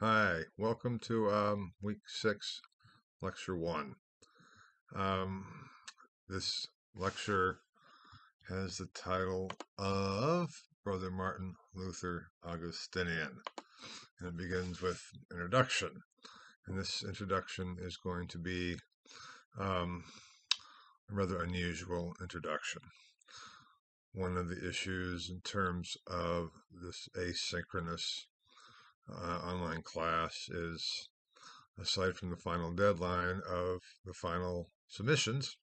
Hi, welcome to week 6, lecture 1. Um, this lecture has the title of Brother Martin Luther Augustinian, and it begins with introduction. And this introduction is going to be a rather unusual introduction. One of the issues in terms of this asynchronous online class is, aside from the final deadline of the final submissions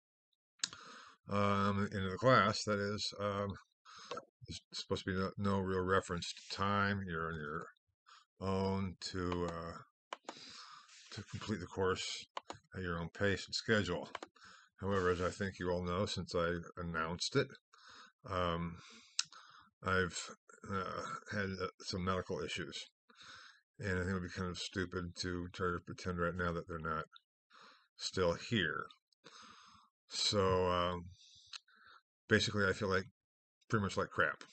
into the class, that is, there's supposed to be no real reference to time. You're on your own to complete the course at your own pace and schedule. However, as I think you all know, since I announced it, um, I've had some medical issues, and I think it would be kind of stupid to try to pretend right now that they're not still here. So basically, I feel like pretty much like crap.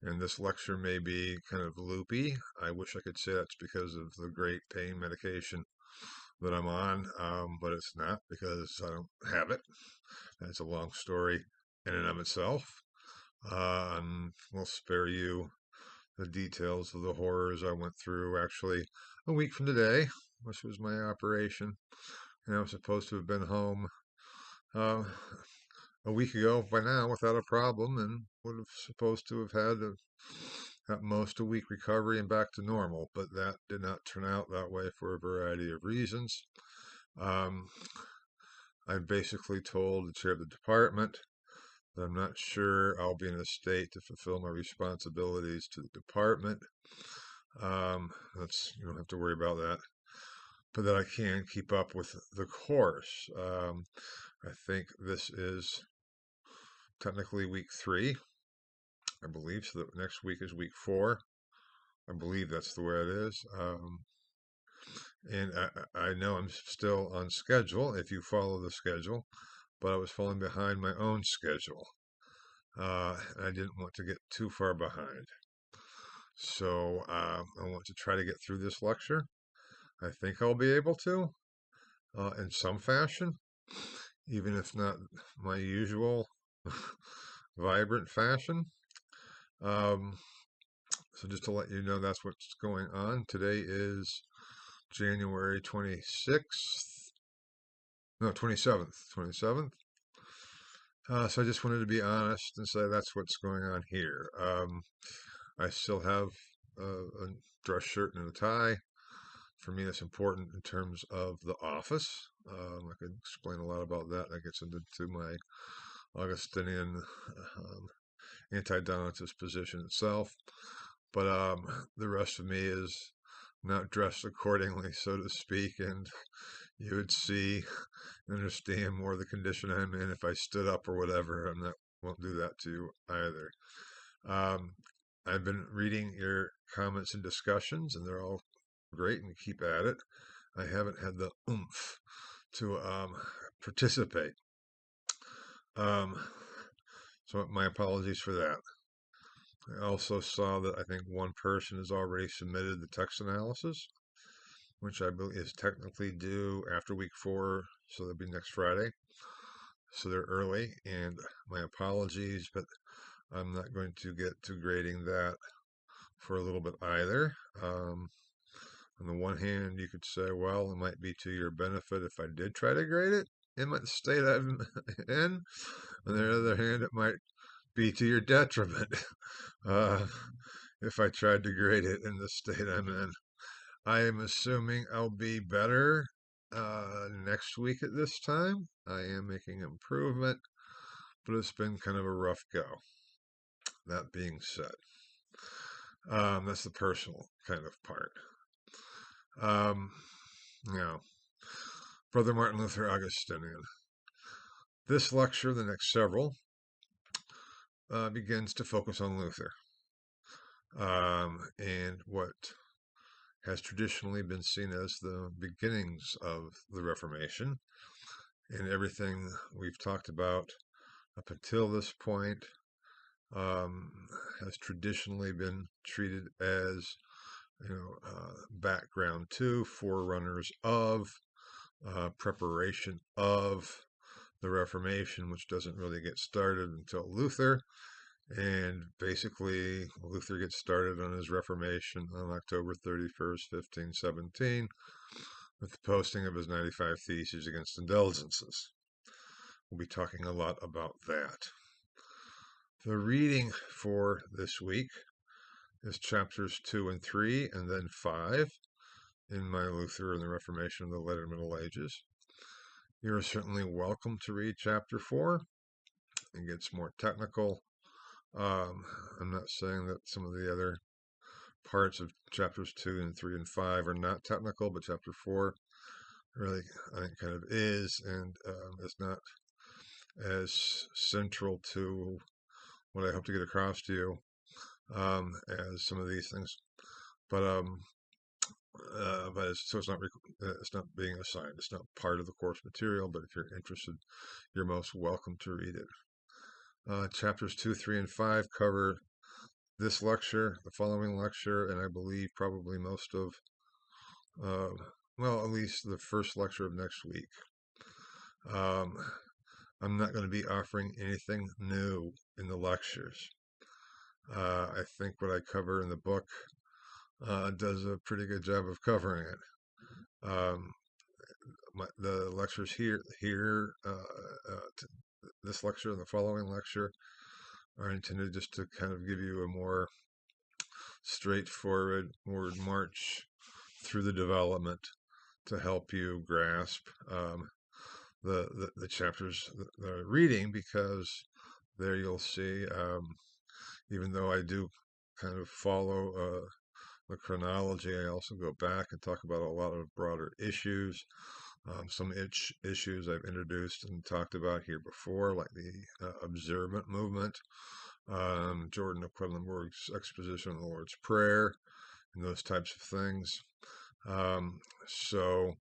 And this lecture may be kind of loopy. I wish I could say that's because of the great pain medication that I'm on, but it's not because I don't have it. That's a long story in and of itself. We'll spare you the details of the horrors I went through actually a week from today, which was my operation. And I was supposed to have been home uh, a week ago by now without a problem and would have supposed to have had at most a week recovery and back to normal, but that did not turn out that way for a variety of reasons. Um, I basically told the chair of the department that I'm not sure I'll be in a state to fulfill my responsibilities to the department. That's, you don't have to worry about that, but that I can keep up with the course. I think this is technically week 3, I believe. So the next week is week 4. I believe that's the way it is. And I know I'm still on schedule if you follow the schedule, but I was falling behind my own schedule. I didn't want to get too far behind. So I want to try to get through this lecture. I think I'll be able to in some fashion, even if not my usual vibrant fashion. Um, so just to let you know, that's what's going on. Today is January 26th. No, 27th. 27th. So I just wanted to be honest and say that's what's going on here. I still have a dress shirt and a tie. For me, that's important in terms of the office. I could explain a lot about that. That gets into my Augustinian anti-Donatist position itself. But the rest of me is not dressed accordingly, so to speak, and you would see and understand more the condition I'm in if I stood up or whatever. I'm not won't do that to you either. Um, I've been reading your comments and discussions, and they're all great, and keep at it. I haven't had the oomph to participate. Um, so my apologies for that. I also saw that I think one person has already submitted the text analysis, which I believe is technically due after week 4, so that'll be next Friday. So they're early, and my apologies, but I'm not going to get to grading that for a little bit either. On the one hand, you could say, well, it might be to your benefit if I did try to grade it in the state I'm in. On the other hand, it might be to your detriment uh, if I tried to grade it in the state I'm in. I am assuming I'll be better next week at this time. I am making improvement, but it's been kind of a rough go. That being said, that's the personal kind of part. Now, Brother Martin Luther Augustinian. This lecture, the next several, begins to focus on Luther and what has traditionally been seen as the beginnings of the Reformation. And everything we've talked about up until this point has traditionally been treated as background to, forerunners of, preparation of the Reformation, which doesn't really get started until Luther. And basically, Luther gets started on his Reformation on October 31st, 1517, with the posting of his 95 Theses against Indulgences. We'll be talking a lot about that. The reading for this week is chapters 2 and 3, and then 5 in my Luther and the Reformation of the Later Middle Ages. You are certainly welcome to read chapter 4. It gets more technical. I'm not saying that some of the other parts of chapters 2 and 3 and 5 are not technical, but chapter 4 really, I think, kind of is, and is not as central to what I hope to get across to you as some of these things. But so it's not being assigned. It's not part of the course material. But if you're interested, you're most welcome to read it. Chapters 2, 3, and 5 cover this lecture, the following lecture, and I believe probably most of, at least the first lecture of next week. I'm not going to be offering anything new in the lectures. I think what I cover in the book does a pretty good job of covering it. The lectures here, this lecture and the following lecture are intended just to kind of give you a more straightforward march through the development to help you grasp the chapters that I'm reading, because there you'll see, even though I do kind of follow the chronology, I also go back and talk about a lot of broader issues. Some issues I've introduced and talked about here before, like the observant movement, Jordan of Quedlinburg's exposition of the Lord's Prayer, and those types of things. So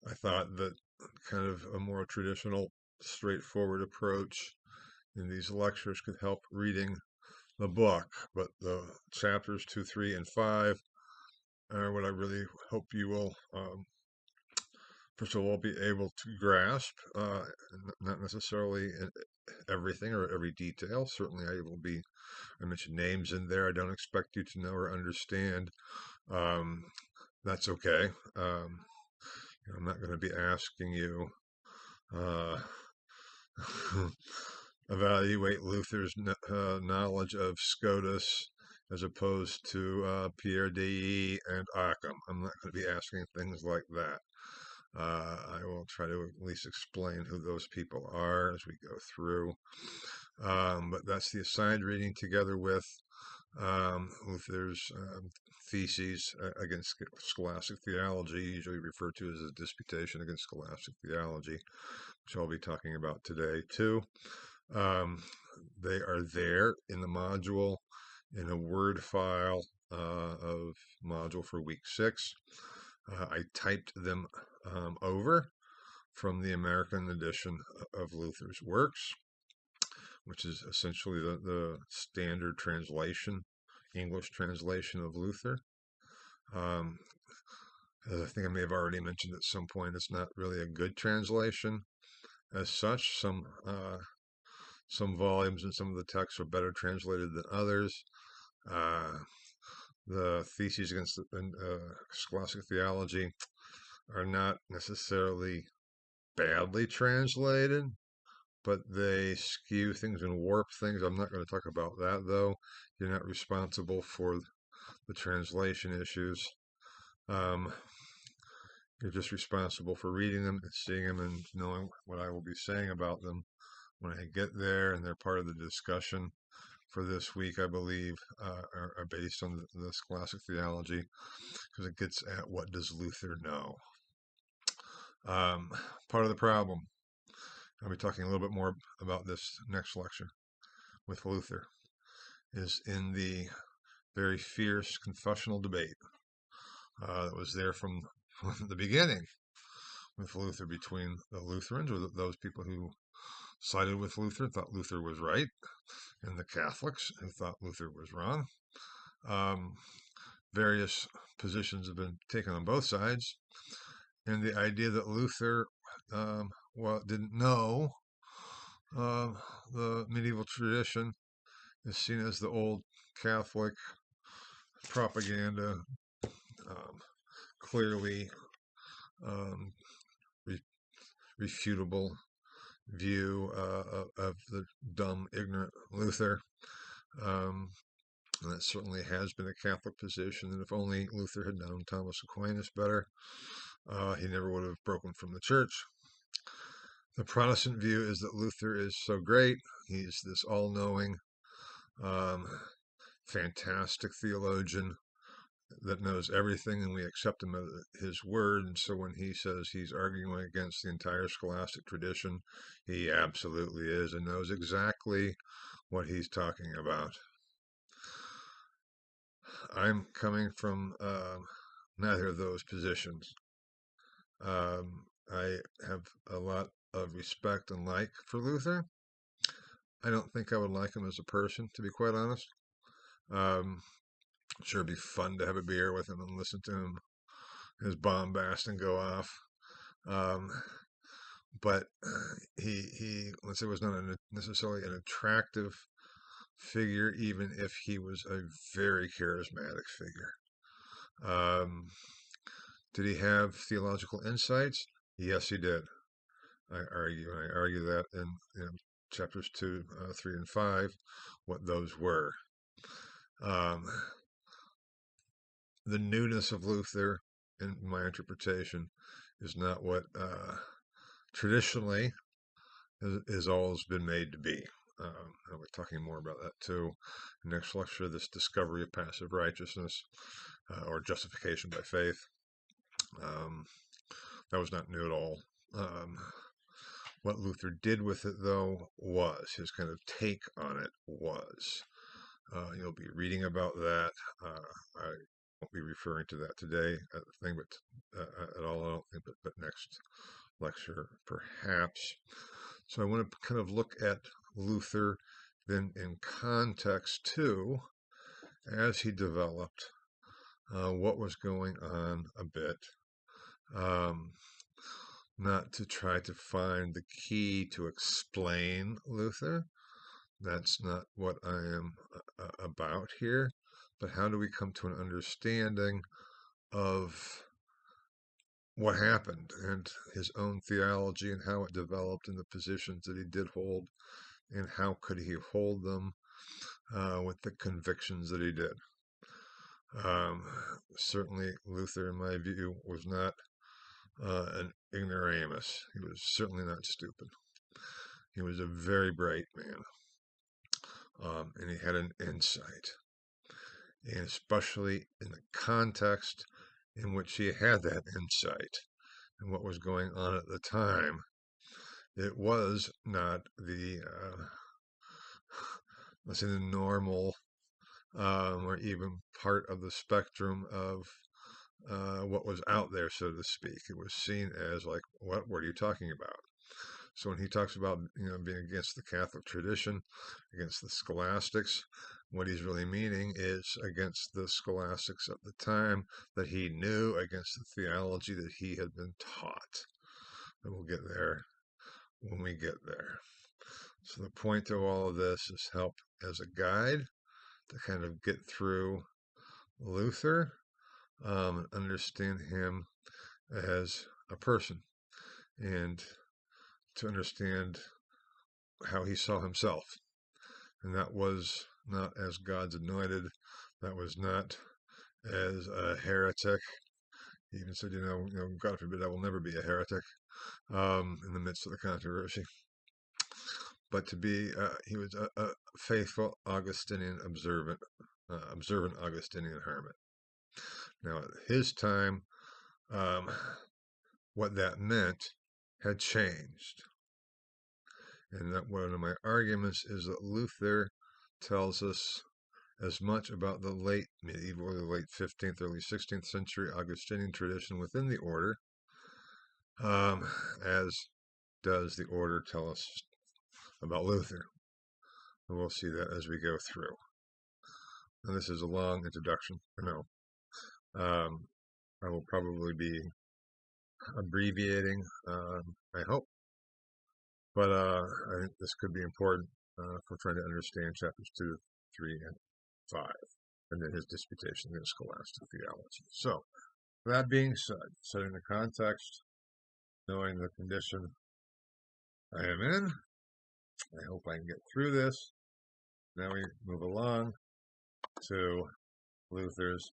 I thought that kind of a more traditional, straightforward approach in these lectures could help reading the book. But the chapters 2, 3, and 5 are what I really hope you will, first of all, be able to grasp, not necessarily everything or every detail. Certainly I mentioned names in there I don't expect you to know or understand. That's okay. I'm not going to be asking you evaluate Luther's knowledge of Scotus as opposed to Pierre d'Ailly and Occam. I'm not going to be asking things like that. I will try to at least explain who those people are as we go through. But that's the assigned reading, together with Luther's theses against scholastic theology, usually referred to as a disputation against scholastic theology, which I'll be talking about today too. They are there in the module, in a Word file of module for week 6. I typed them over from the American edition of Luther's works, which is essentially the standard translation, English translation of Luther. As I think I may have already mentioned at some point, it's not really a good translation as such. Some volumes and some of the texts are better translated than others. The theses against scholastic theology are not necessarily badly translated, but they skew things and warp things. I'm not going to talk about that, though. You're not responsible for the translation issues. You're just responsible for reading them and seeing them and knowing what I will be saying about them when I get there, and they're part of the discussion for this week, I believe, are based on the scholastic theology, because it gets at what does Luther know. Part of the problem, I'll be talking a little bit more about this next lecture with Luther, is in the very fierce confessional debate that was there from the beginning with Luther, between the Lutherans, or those people who sided with Luther, thought Luther was right, and the Catholics who thought Luther was wrong. Various positions have been taken on both sides, and the idea that Luther, didn't know the medieval tradition is seen as the old Catholic propaganda, clearly um, re- refutable view of the dumb, ignorant Luther. Um, and that certainly has been a Catholic position. And if only Luther had known Thomas Aquinas better, he never would have broken from the church. The Protestant view is that Luther is so great. He's this all-knowing, um, fantastic theologian that knows everything, and we accept him at his word. And so when he says he's arguing against the entire scholastic tradition, he absolutely is and knows exactly what he's talking about. I'm coming from neither of those positions. I have a lot of respect and like for Luther. I don't think I would like him as a person, to be quite honest. Sure, it'd be fun to have a beer with him and listen to him, his bombast and go off. Um, but he, let's say, was not necessarily an attractive figure, even if he was a very charismatic figure. Did he have theological insights? Yes, he did. I argue that in chapters 2, 3, and 5, what those were. The newness of Luther, in my interpretation, is not what traditionally has always been made to be. I'll be talking more about that too. Next lecture, this discovery of passive righteousness or justification by faith. That was not new at all. What Luther did with it, though, was his kind of take on it was. You'll be reading about that. I won't be referring to that today at all. I don't think, but next lecture perhaps. So I want to kind of look at Luther then in context too, as he developed, what was going on a bit. Not to try to find the key to explain Luther. That's not what I am about here. But how do we come to an understanding of what happened and his own theology and how it developed and the positions that he did hold and how could he hold them with the convictions that he did. Certainly Luther, in my view, was not an ignoramus. He was certainly not stupid. He was a very bright man, and he had an insight, and especially in the context in which he had that insight and what was going on at the time. It was not the, let's say, the normal or even part of the spectrum of what was out there, so to speak. It was seen as like, what are you talking about? So when he talks about being against the Catholic tradition, against the scholastics, what he's really meaning is against the scholastics of the time that he knew, against the theology that he had been taught. And we'll get there when we get there. So the point of all of this is help as a guide to kind of get through Luther and understand him as a person and to understand how he saw himself. And that was not as God's anointed. That was not as a heretic. He even said, God forbid I will never be a heretic in the midst of the controversy. But to be, he was a faithful Augustinian observant Augustinian hermit. Now, at his time, what that meant had changed. And that one of my arguments is that Luther tells us as much about the late medieval, the late 15th, early 16th century Augustinian tradition within the order, as does the order tell us about Luther. And we'll see that as we go through. And this is a long introduction. No. I will probably be abbreviating, I hope, but I think this could be important for trying to understand chapters 2, 3, and 5, and then his disputation in scholastic theology. So, that being said, setting the context, knowing the condition I am in, I hope I can get through this. Now we move along to Luther's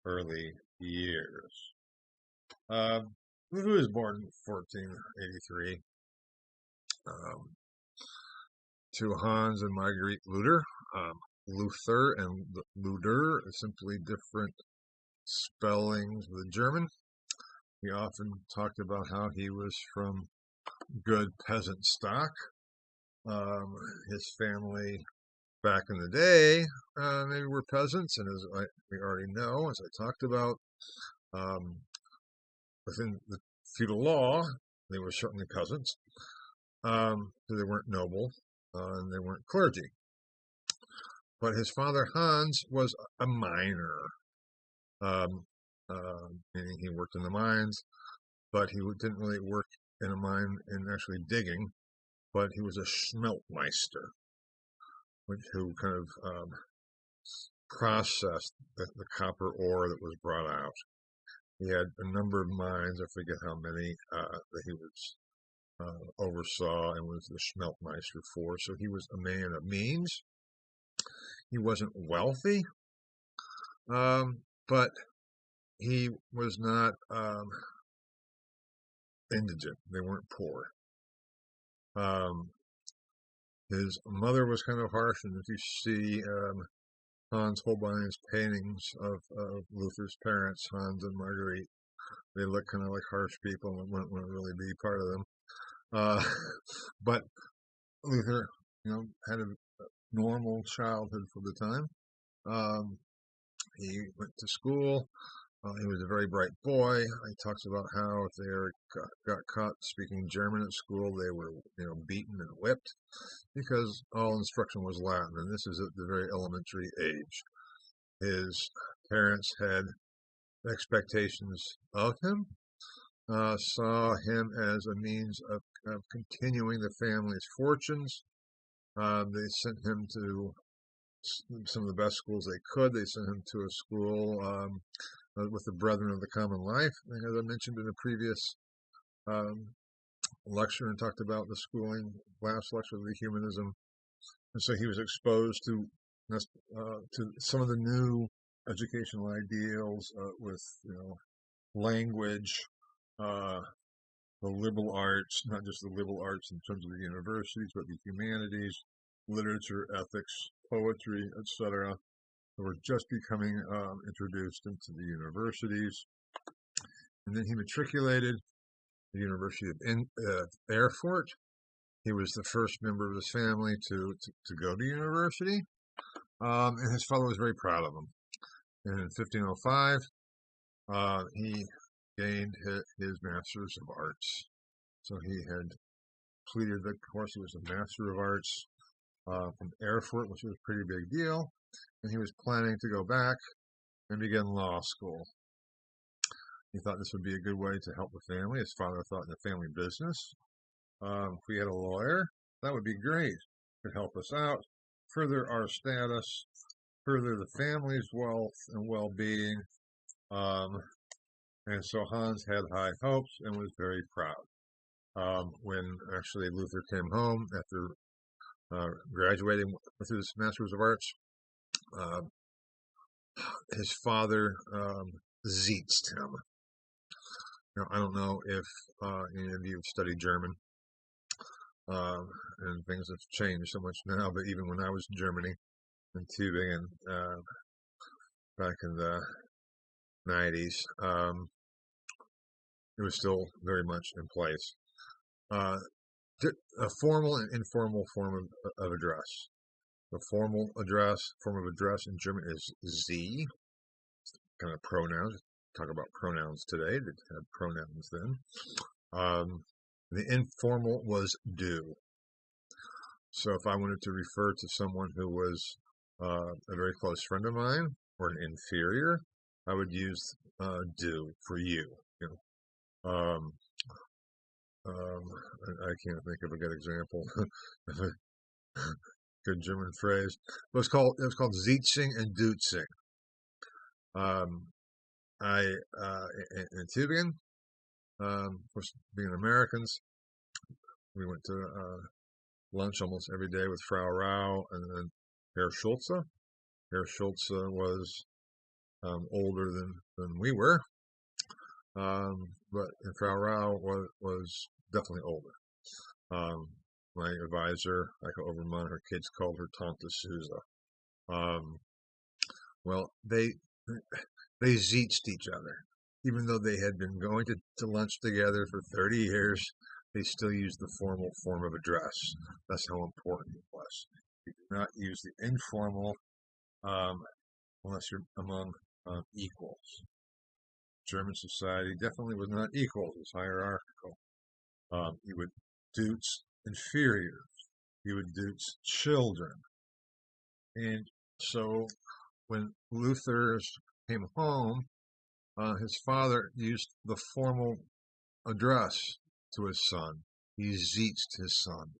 early years. Luther was born in 1483 to Hans and Marguerite Luther. Luther and Luder are simply different spellings of the German. He often talked about how he was from good peasant stock. His family back in the day maybe were peasants, and as we already know, as I talked about, within the feudal law, they were certainly peasants. So they weren't noble, and they weren't clergy. But his father, Hans, was a miner, meaning he worked in the mines, but he didn't really work in a mine in actually digging, but he was a Schmeltmeister, who kind of processed the copper ore that was brought out. He had a number of mines, I forget how many, that he was oversaw and was the Schmeltmeister for. So he was a man of means. He wasn't wealthy, but he was not indigent. They weren't poor. His mother was kind of harsh, and if you see Hans Holbein's paintings of Luther's parents, Hans and Marguerite, they look kind of like harsh people and wouldn't want to really be part of them. But Luther, had a normal childhood for the time. He went to school. He was a very bright boy. He talks about how if they ever got caught speaking German at school, they were, beaten and whipped because all instruction was Latin, and this is at the very elementary age. His parents had expectations of him, saw him as a means of continuing the family's fortunes. They sent him to some of the best schools they could. They sent him to a school with the Brethren of the Common Life, as I mentioned in a previous lecture, and talked about the schooling, last lecture of the humanism. And so he was exposed to some of the new educational ideals with, language, the liberal arts, not just the liberal arts in terms of the universities, but the humanities, literature, ethics, poetry, etc. were just becoming introduced into the universities. And then he matriculated at the University of Erfurt. He was the first member of his family to go to university, and his father was very proud of him. And in 1505, he gained his Master's of Arts. So he had completed the course. He was a Master of Arts from Erfurt, which was a pretty big deal. And he was planning to go back and begin law school. He thought this would be a good way to help the family. His father thought in the family business. If we had a lawyer, that would be great. It could help us out, further our status, further the family's wealth and well-being. And so Hans had high hopes and was very proud. When actually Luther came home after graduating with his Master's of Arts, his father zietzed him. Now, I don't know if any of you have studied German, and things have changed so much now, but even when I was in Germany, in Tübingen, back in the 90s, it was still very much in place. A formal and informal form of address. The form of address in German is Sie, kind of pronouns. Talk about pronouns today. They had pronouns then. The informal was du. So if I wanted to refer to someone who was a very close friend of mine or an inferior, I would use do for you. You know, I can't think of a good example. Good German phrase. It was called Sitzing and Dutzing. Um, in Tübingen, of course, being Americans, we went to lunch almost every day with Frau Rau and then Herr Schulze. Herr Schulze was older than we were, but Frau Rau was definitely older. My advisor, Eiko Obermann, her kids called her Tante Souza. Well, they zeeched each other. Even though they had been going to lunch together for 30 years, they still used the formal form of address. That's how important it was. You do not use the informal unless you're among equals. German society definitely was not equal. It was hierarchical. You would doots inferiors. You would doots children. And so when Luther came home, his father used the formal address to his son. He zeeched his son.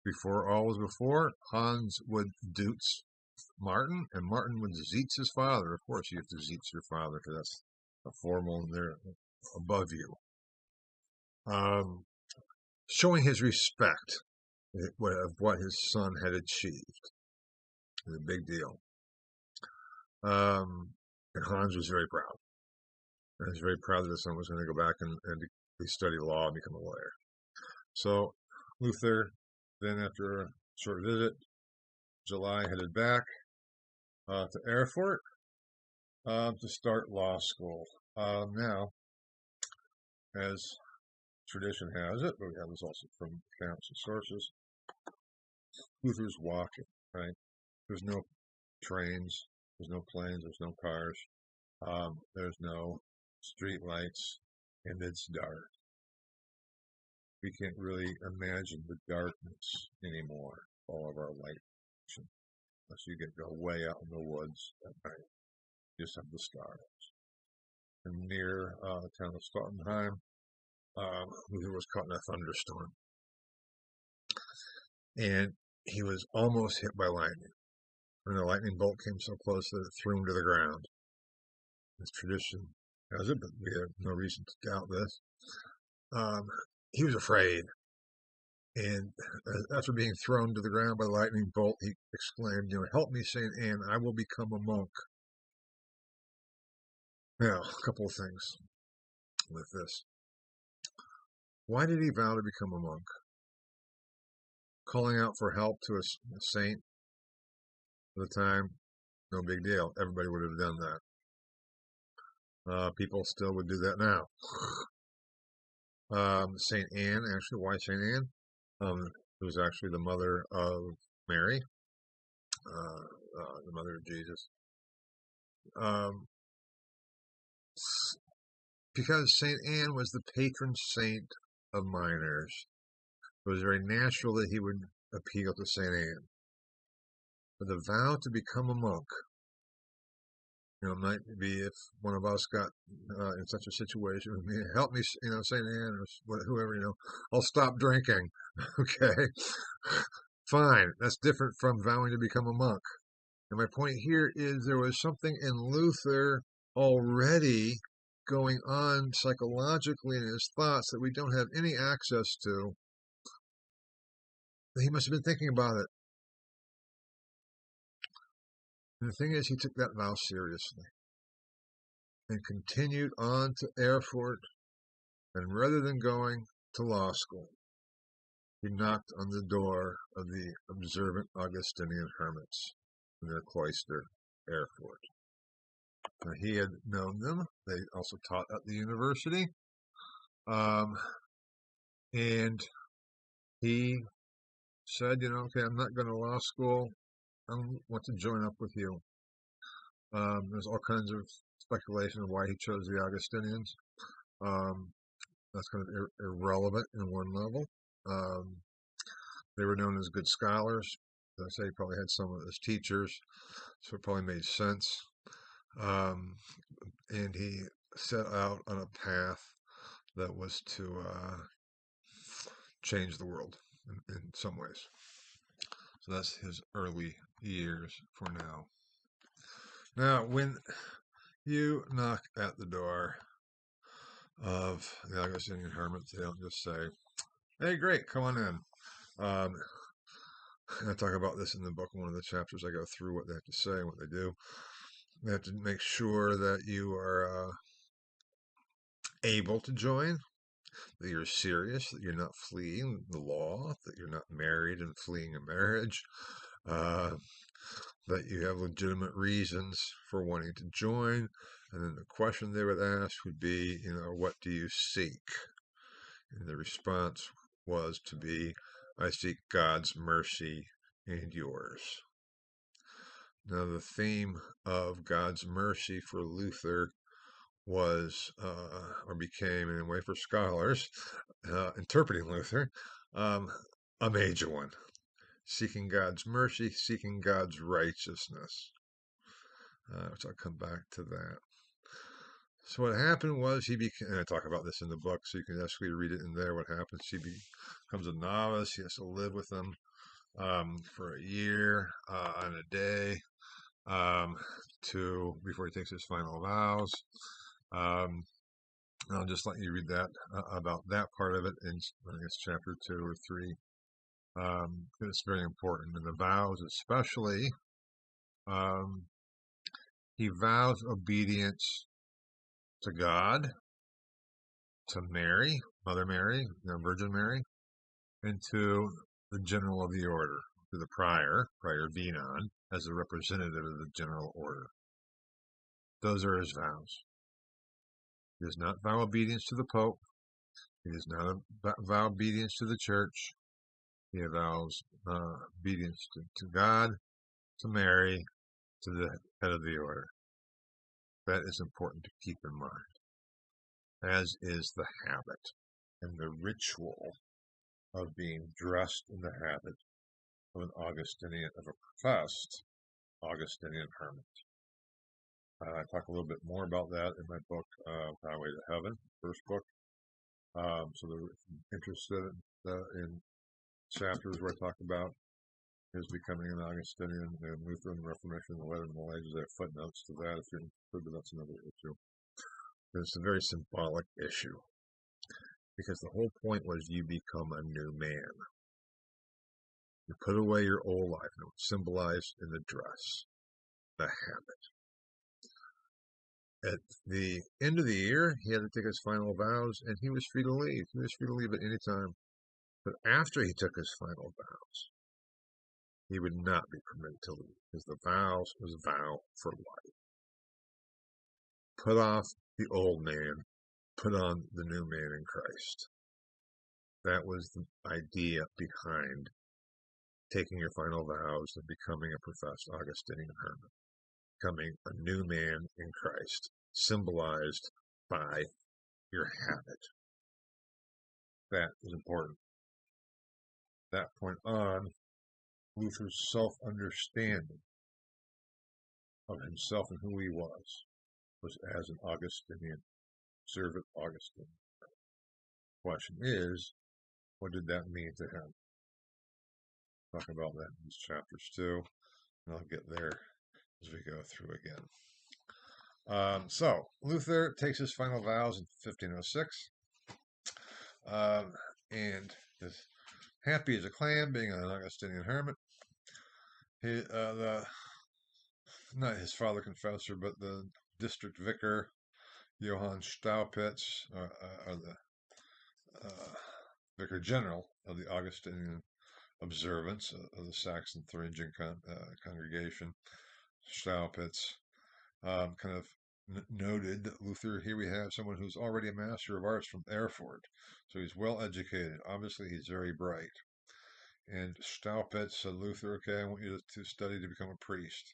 Before, Hans would doots Martin, and Martin would zeets his father. Of course, you have to zeets your father because that's a formal and they're above you. Showing his respect of what his son had achieved is a big deal. And Hans was very proud. And he was very proud that his son was going to go back and study law and become a lawyer. So Luther, then after a short visit, July headed back to Erfurt to start law school. Now, as tradition has it, but we have this also from accounts and sources, Luther's walking, right? There's no trains, there's no planes, there's no cars, there's no street lights, and it's dark. We can't really imagine the darkness anymore, all of our light, unless you go way out in the woods at night. You just have the stars. And near the town of Stottenheim, Luther was caught in a thunderstorm. And he was almost hit by lightning. And the lightning bolt came so close that it threw him to the ground. As tradition has it, but we have no reason to doubt this. He was afraid. And after being thrown to the ground by the lightning bolt, he exclaimed, "Help me, St. Anne, I will become a monk." Now, a couple of things with this. Why did he vow to become a monk? Calling out for help to a saint at the time, no big deal. Everybody would have done that. People still would do that now. St. Anne, actually, why St. Anne? It was actually the mother of Mary, the mother of Jesus. Because St. Anne was the patron saint of minors, it was very natural that he would appeal to St. Anne. But the vow to become a monk, might be if one of us got in such a situation, help me, St. Anne or whoever, I'll stop drinking. Okay, fine. That's different from vowing to become a monk. And my point here is there was something in Luther already going on psychologically in his thoughts that we don't have any access to. He must have been thinking about it. And the thing is, he took that vow seriously and continued on to Erfurt. And rather than going to law school, he knocked on the door of the observant Augustinian hermits in their cloister, Erfurt. Now, he had known them. They also taught at the university. And he said, okay, I'm not going to law school. I want to join up with you. There's all kinds of speculation of why he chose the Augustinians. That's kind of irrelevant in one level. They were known as good scholars. As I say, he probably had some of his teachers, so it probably made sense. Um, and he set out on a path that was to change the world in some ways. So that's his early years for now. Now, when you knock at the door of the Augustinian hermits, they don't just say, "Hey, great, come on in." Um, I talk about this in the book. One of the chapters, I go through what they have to say and what they do. They have to make sure that you are able to join, that you're serious, that you're not fleeing the law, that you're not married and fleeing a marriage, uh, that you have legitimate reasons for wanting to join. And then the question they would ask would be, what do you seek? And the response was to be, I seek God's mercy and yours. Now, the theme of God's mercy for Luther was, or became, in a way for scholars, interpreting Luther, a major one. Seeking God's mercy, seeking God's righteousness. Which I'll come back to that. So what happened was he became, and I talk about this in the book, so you can actually read it in there. What happens? He becomes a novice. He has to live with them for a year and a day before he takes his final vows. I'll just let you read that about that part of it in, I guess, chapter 2 or 3. It's very important. And the vows, especially, he vows obedience to God, to Mary, Mother Mary, Virgin Mary, and to the general of the order, to the prior Venon, as a representative of the general order. Those are his vows. He does not vow obedience to the Pope. He does not vow obedience to the Church. He vows obedience to God, to Mary, to the head of the order. That is important to keep in mind, as is the habit and the ritual of being dressed in the habit of a professed Augustinian hermit. I talk a little bit more about that in my book, Highway to Heaven, first book. So they're interested in chapters where I talk about his becoming an Augustinian and Lutheran Reformation, the letter of the Middle Ages. I have footnotes to that if you're interested, but that's another issue. It's a very symbolic issue because the whole point was you become a new man. You put away your old life, and it was symbolized in the dress, the habit. At the end of the year, he had to take his final vows, and he was free to leave. He was free to leave at any time. But after he took his final vows, he would not be permitted to leave, because the vows was a vow for life. Put off the old man, put on the new man in Christ. That was the idea behind taking your final vows and becoming a professed Augustinian hermit. Becoming a new man in Christ, symbolized by your habit. That is important. That point on, Luther's self-understanding of himself and who he was as an Augustinian, observant Augustine. The question is, what did that mean to him? Talk about that in these chapters too, and I'll get there as we go through again. So Luther takes his final vows in 1506, and is happy as a clam being an Augustinian hermit. Not his father confessor, but the district vicar, Johann Staupitz, or the vicar general of the Augustinian observance of the Saxon Thuringian congregation, Staupitz, kind of noted that Luther, here we have someone who's already a master of arts from Erfurt, so he's well educated. Obviously, he's very bright. And Staupitz said, Luther, okay, I want you to study to become a priest.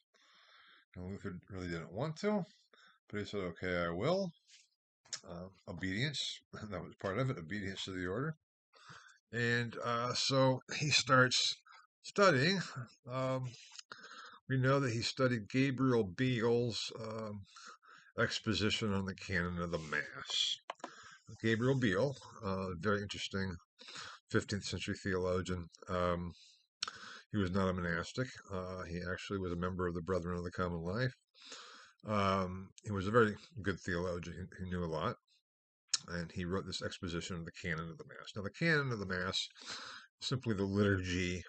And Luther really didn't want to, but he said, okay, I will. Obedience, that was part of it, obedience to the order. And so he starts studying We know that he studied Gabriel Biel's exposition on the canon of the Mass. Gabriel Biel, very interesting 15th century theologian. He was not a monastic. He actually was a member of the Brethren of the Common Life. He was a very good theologian. He knew a lot. And he wrote this exposition of the canon of the Mass. Now, the canon of the Mass is simply the liturgy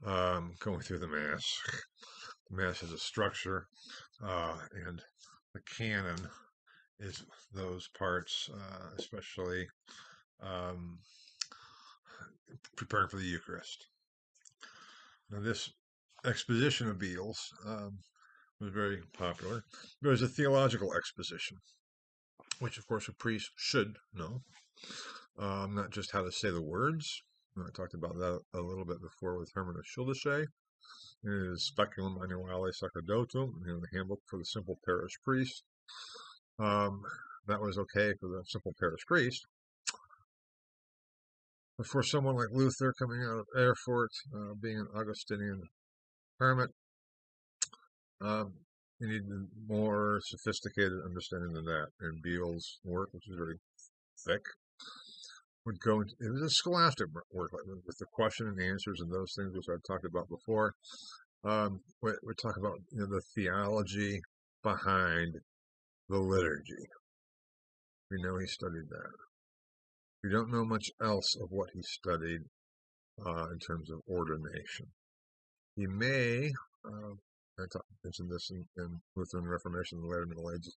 going through the Mass. The Mass has a structure, and the canon is those parts, especially preparing for the Eucharist. Now, this exposition of Biel's was very popular. It was a theological exposition, which, of course, a priest should know, not just how to say the words. I talked about that a little bit before with Herman of Schildesche. In his Speculum Annuale Sacerdotum, the handbook for the simple parish priest. That was okay for the simple parish priest. But for someone like Luther coming out of Erfurt, being an Augustinian hermit, you need a more sophisticated understanding than that. And Biel's work, which is very thick, would go into, it was a scholastic work, like with the question and answers and those things, which I've talked about before. We talk about the theology behind the liturgy. We know he studied that. We don't know much else of what he studied in terms of ordination. He may, I mentioned this in Lutheran Reformation in the later Middle Ages,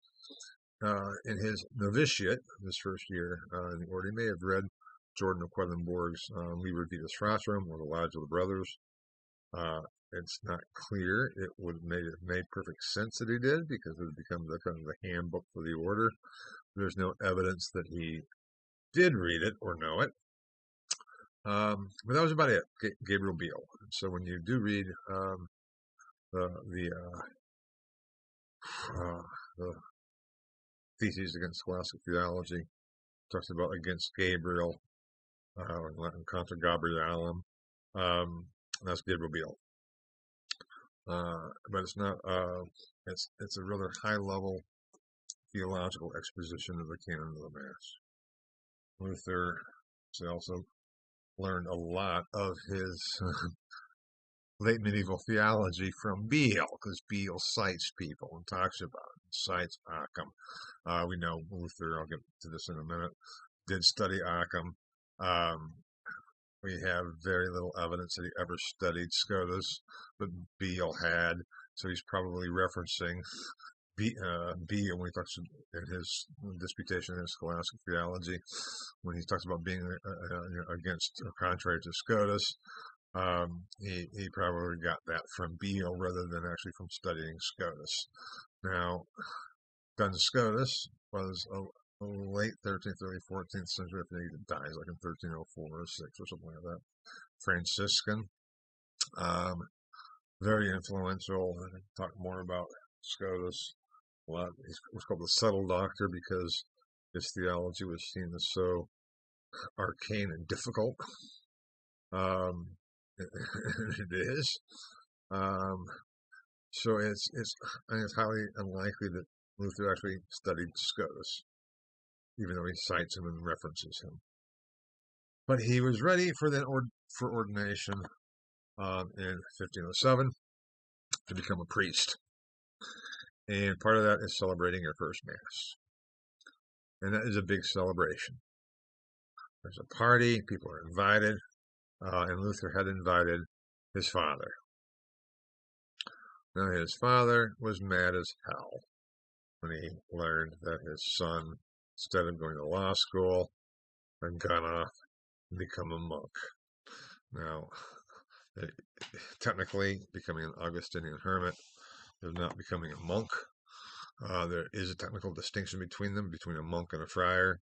in his novitiate, his first year in the order, he may have read Jordan of Quedlinburg's Liber Vitas Fraterum, or the Lives of the Brothers. It's not clear. It would have made perfect sense that he did, because it would become the kind of the handbook for the order. There's no evidence that he did read it or know it. But that was about it, Gabriel Biel. So when you do read the Theses Against Scholastic Theology, talks about against Gabriel, or in Latin Contra Gabrielum, that's Gabriel Biel. But it's not, it's a rather high-level theological exposition of the canon of the Mass. Luther also learned a lot of his late medieval theology from Biel, because Biel cites people and talks about it, cites Occam. We know Luther, I'll get to this in a minute, did study Occam. We have very little evidence that he ever studied Scotus, but Biel had, so he's probably referencing Biel when he talks in his disputation in scholastic theology, when he talks about being against or contrary to Scotus. He probably got that from Biel rather than actually from studying Scotus. Now, Duns Scotus was a late 13th, early 14th century. I think he dies like in 1304 or 6 or something like that. Franciscan, very influential. I can talk more about Scotus a lot. He was called the subtle doctor because his theology was seen as so arcane and difficult. It is. So it's highly unlikely that Luther actually studied Scotus, even though he cites him and references him. But he was ready for ordination in 1507 to become a priest. And part of that is celebrating your first Mass. And that is a big celebration. There's a party, people are invited, and Luther had invited his father. Now, his father was mad as hell when he learned that his son, instead of going to law school, had gone off and become a monk. Now, technically, becoming an Augustinian hermit is not becoming a monk. There is a technical distinction between them, between a monk and a friar.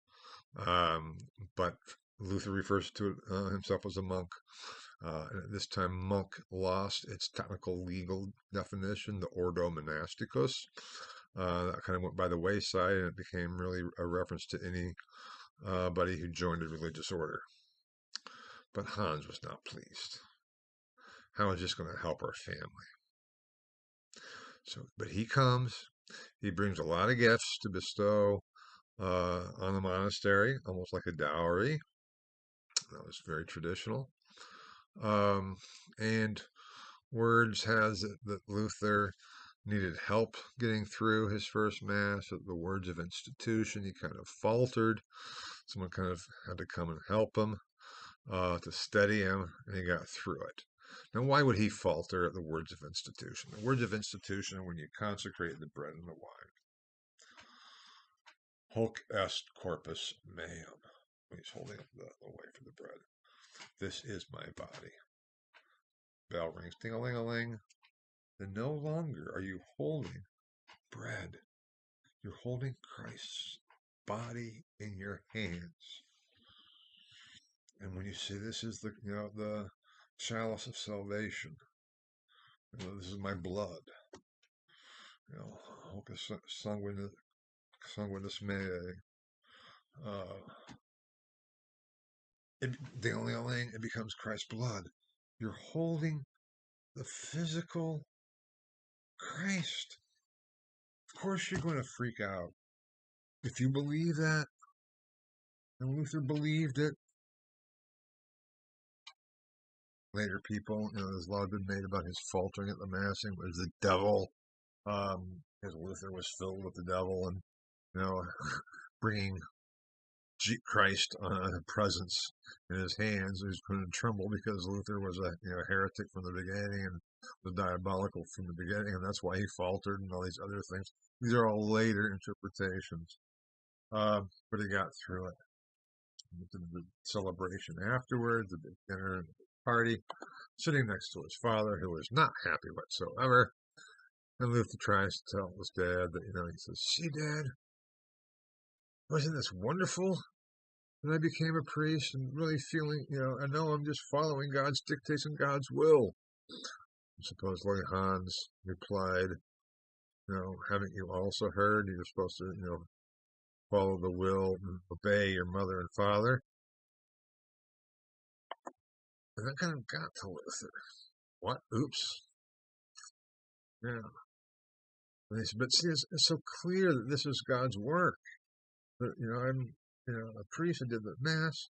But Luther refers to himself as a monk. And at this time, monk lost its technical legal definition, the Ordo Monasticus. That kind of went by the wayside, and it became really a reference to anybody who joined a religious order. But Hans was not pleased. How is this going to help our family? So, but he comes, he brings a lot of gifts to bestow on the monastery, almost like a dowry. That was very traditional. And Words has it that Luther needed help getting through his first Mass. At the words of institution, he kind of faltered. Someone kind of had to come and help him to steady him, and he got through it. Now, why would he falter at the words of institution? The words of institution are when you consecrate the bread and the wine. Hoc est corpus meum. When he's holding up the wafer of the bread. This is my body. Bell rings, ting-a-ling-a-ling. Then no longer are you holding bread. You're holding Christ's body in your hands. And when you see this is the chalice of salvation. This is my blood. Hoc sanguinis mea. It becomes Christ's blood. You're holding the physical Christ. Of course you're going to freak out. If you believe that, and Luther believed it, later people, there's a lot been made about his faltering at the Massing. It was the devil, because Luther was filled with the devil and, bringing Christ presence in his hands. He was going to tremble because Luther was a heretic from the beginning and was diabolical from the beginning, and that's why he faltered and all these other things. These are all later interpretations, but he got through it. The celebration afterwards, the big dinner and the party, sitting next to his father, who was not happy whatsoever. And Luther tries to tell his dad that, he says, "See, Dad, wasn't this wonderful? And I became a priest and really feeling, I know I'm just following God's dictates and God's will." And supposedly Hans replied, "Haven't you also heard you're supposed to, follow the will and obey your mother and father?" And that kind of got to Luther. What? Oops. Yeah. But see, it's so clear that this is God's work. That, I'm, a priest and did the Mass.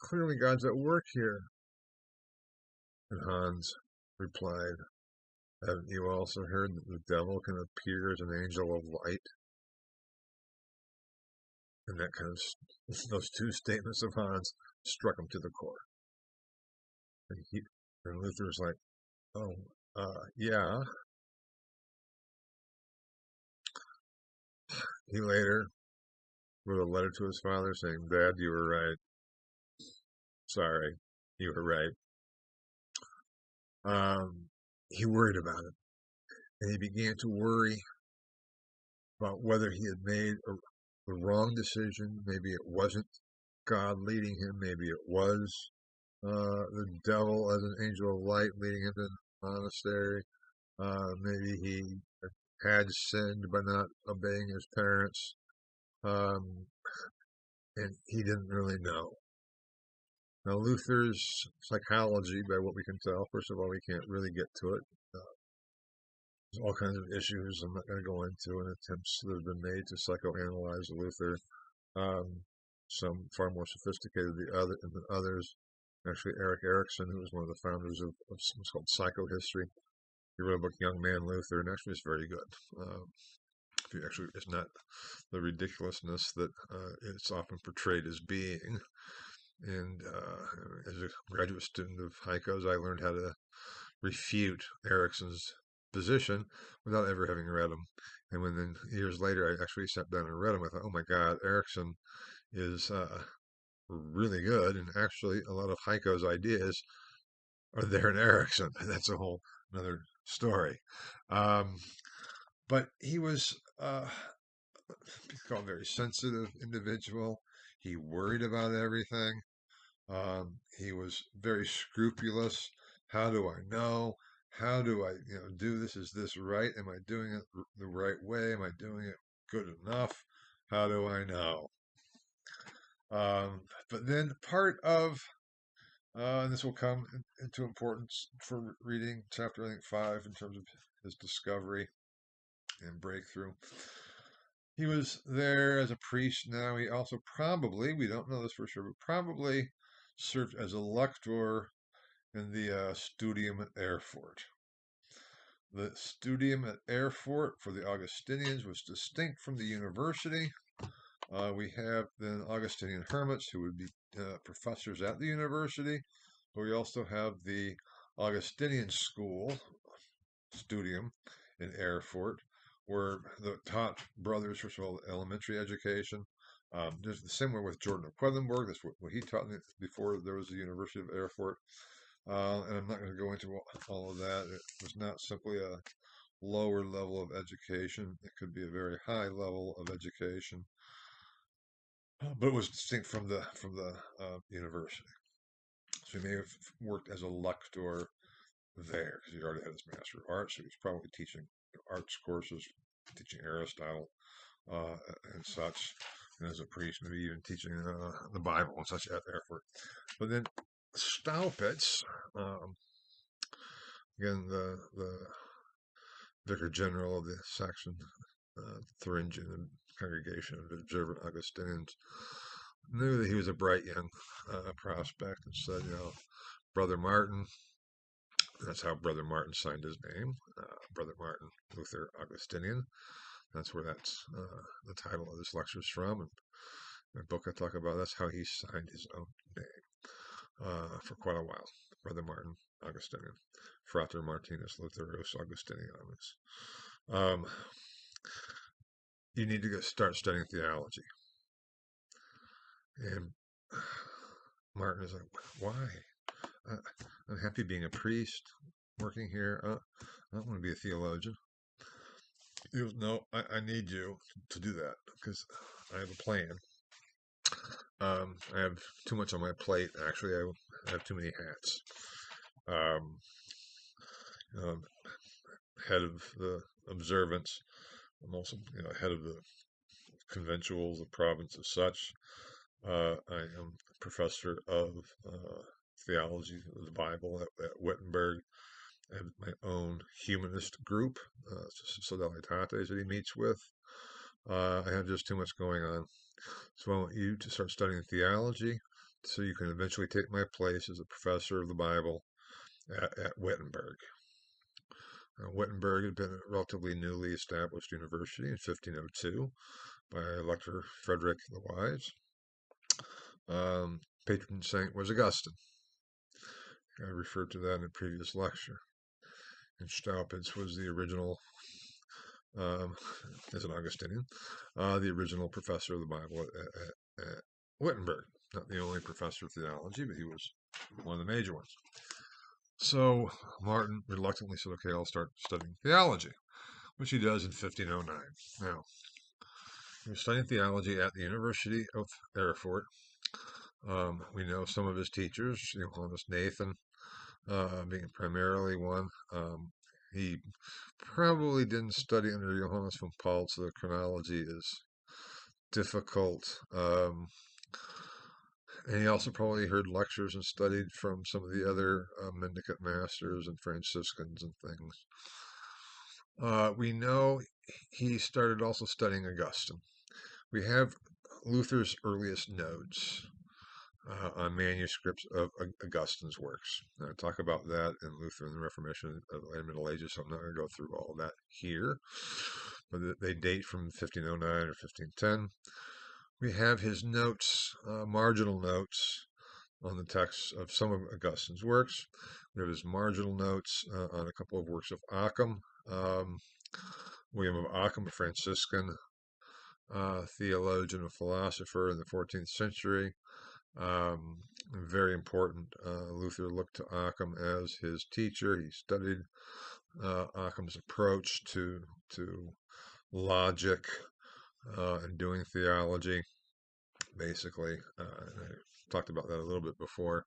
Clearly God's at work here. And Hans replied, "Haven't you also heard that the devil can appear as an angel of light?" And that kind of, those two statements of Hans struck him to the core. And Luther was like, "Oh, yeah." He later wrote a letter to his father saying, "Dad, you were right. Sorry, you were right." He worried about it. And he began to worry about whether he had made the wrong decision. Maybe it wasn't God leading him. Maybe it was the devil as an angel of light leading him to the monastery. Maybe he had sinned by not obeying his parents. And he didn't really know. Now, Luther's psychology, by what we can tell, first of all, we can't really get to it. There's all kinds of issues I'm not going to go into, and attempts that have been made to psychoanalyze Luther. Some far more sophisticated than others. Actually, Erik Erikson, who was one of the founders of what's called psychohistory, he wrote a book, Young Man Luther, and actually it's very good. It's not the ridiculousness that it's often portrayed as being. And as a graduate student of Heiko's, I learned how to refute Erikson's position without ever having read him. And then years later, I actually sat down and read him, I thought, oh my God, Erikson is really good. And actually, a lot of Heiko's ideas are there in Erikson. That's a whole another story. But he was called a very sensitive individual. He worried about everything. He was very scrupulous. How do I know? How do I, do this? Is this right? Am I doing it the right way? Am I doing it good enough? How do I know? But then part of, and this will come into importance for reading chapter, I think, 5 in terms of his discovery and breakthrough. He was there as a priest. Now he also probably, we don't know this for sure, but probably served as a lector in the Studium at Erfurt. The Studium at Erfurt for the Augustinians was distinct from the university. We have then Augustinian hermits who would be professors at the university, but we also have the Augustinian school, Studium, in Erfurt, where the taught brothers, first of all, elementary education. Just similar with Jordan of Quedlinburg. That's what he taught me before there was the University of Erfurt. And I'm not going to go into all of that. It was not simply a lower level of education. It could be a very high level of education, but it was distinct from the university. So he may have worked as a lector there because he already had his Master of Arts. So he was probably teaching arts courses, teaching Aristotle and such, and as a priest, maybe even teaching the Bible and such at Erfurt. But then Staupitz, again, the Vicar General of the Saxon Thuringian Congregation of Observant Augustinians, knew that he was a bright young prospect and said, Brother Martin, that's how Brother Martin signed his name, Brother Martin Luther Augustinian. That's where that's the title of this lecture is from. And the book I talk about, that's how he signed his own name for quite a while. Brother Martin Augustinian, Frater Martinus Lutherus Augustinianus. You need to start studying theology. And Martin is like, why? I'm happy being a priest, working here. I don't want to be a theologian. He goes, no, I need you to do that because I have a plan. I have too much on my plate. Actually, I have too many hats. Head of the observance. I'm also, head of the conventuals, the province as such. I am professor of theology of the Bible at Wittenberg. I have my own humanist group, Sodalitates, that he meets with. I have just too much going on. So I want you to start studying theology so you can eventually take my place as a professor of the Bible at Wittenberg. Wittenberg had been a relatively newly established university in 1502 by Elector Frederick the Wise. Patron saint was Augustine. I referred to that in a previous lecture. And Staupitz was the original, as an Augustinian, the original professor of the Bible at Wittenberg. Not the only professor of theology, but he was one of the major ones. So Martin reluctantly said, okay, I'll start studying theology, which he does in 1509. Now, he was studying theology at the University of Erfurt. We know some of his teachers, Johannes Nathan being primarily one. He probably didn't study under Johannes von Paul, so the chronology is difficult. And he also probably heard lectures and studied from some of the other mendicant masters and Franciscans and things. We know he started also studying Augustine. We have Luther's earliest notes on manuscripts of Augustine's works. I talk about that in Luther and the Reformation of the Middle Ages, so I'm not going to go through all that here. But they date from 1509 or 1510. We have his notes, marginal notes, on the text of some of Augustine's works. We have his marginal notes on a couple of works of Occam. William of Occam, a Franciscan theologian and philosopher in the 14th century. Very important. Luther looked to Occam as his teacher. He studied Occam's approach to logic and doing theology, basically. I talked about that a little bit before.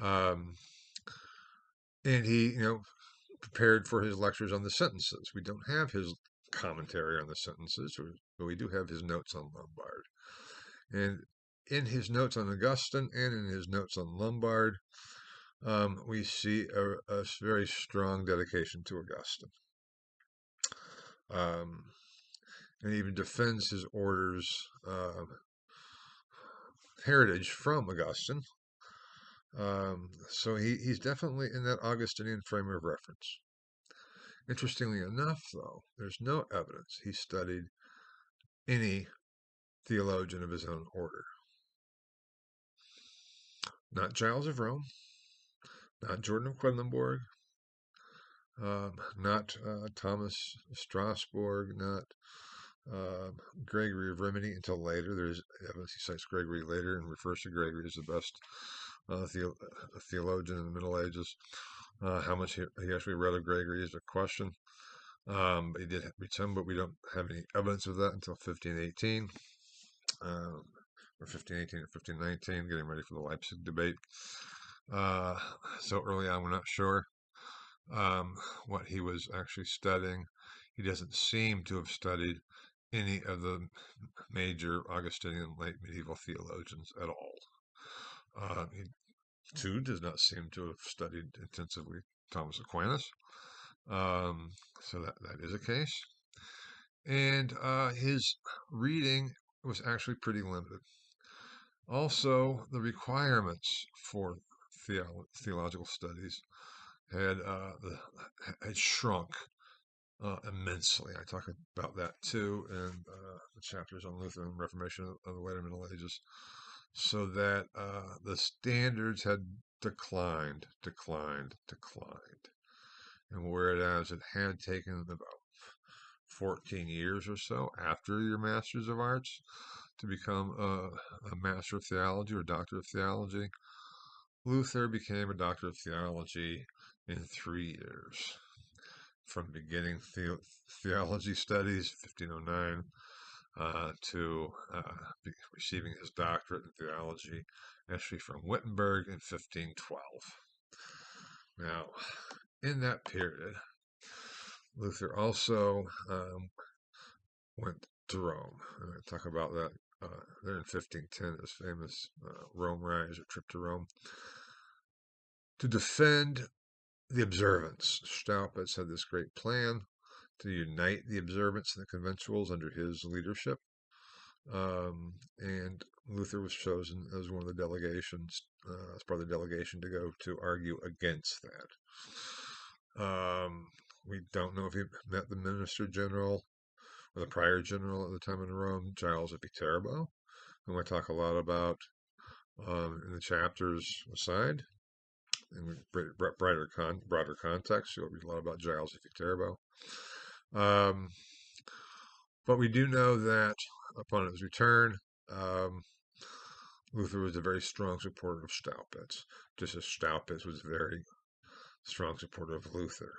And he, prepared for his lectures on the sentences. We don't have his commentary on the sentences, but we do have his notes on Lombard. And in his notes on Augustine and in his notes on Lombard, we see a very strong dedication to Augustine. Um, and even defends his order's heritage from Augustine. So he's definitely in that Augustinian frame of reference. Interestingly enough, though, there's no evidence he studied any theologian of his own order. Not Giles of Rome, not Jordan of Quedlinburg, not Thomas Strasbourg, not Gregory of Rimini until later. There's evidence he cites Gregory later and refers to Gregory as the best theologian in the Middle Ages. How much he actually read of Gregory is a question. But he did read some, but we don't have any evidence of that until 1518, or 1518 or 1519, getting ready for the Leipzig debate. So early on, we're not sure what he was actually studying. He doesn't seem to have studied any of the major Augustinian late medieval theologians at all. He too does not seem to have studied intensively Thomas Aquinas. So that is a case. And his reading was actually pretty limited. Also, the requirements for theological studies had shrunk immensely. I talk about that too in the chapters on Lutheran Reformation of the later Middle Ages, so that the standards had declined. And whereas it had taken about 14 years or so after your Master's of Arts to become a Master of Theology or Doctor of Theology, Luther became a Doctor of Theology in 3 years. From beginning theology studies, 1509, to receiving his doctorate in theology, actually from Wittenberg in 1512. Now, in that period, Luther also went to Rome. And I talk about that there in 1510, his famous Rome Rise or trip to Rome, to defend the observance. Staupitz had this great plan to unite the observance and the conventuals under his leadership. And Luther was chosen as one of the delegations, as part of the delegation to go to argue against that. We don't know if he met the minister general or the prior general at the time in Rome, Giles of Viterbo, whom I talk a lot about in the chapters aside. In broader context, you'll read a lot about Giles of Viterbo. But we do know that upon his return, Luther was a very strong supporter of Staupitz, just as Staupitz was a very strong supporter of Luther.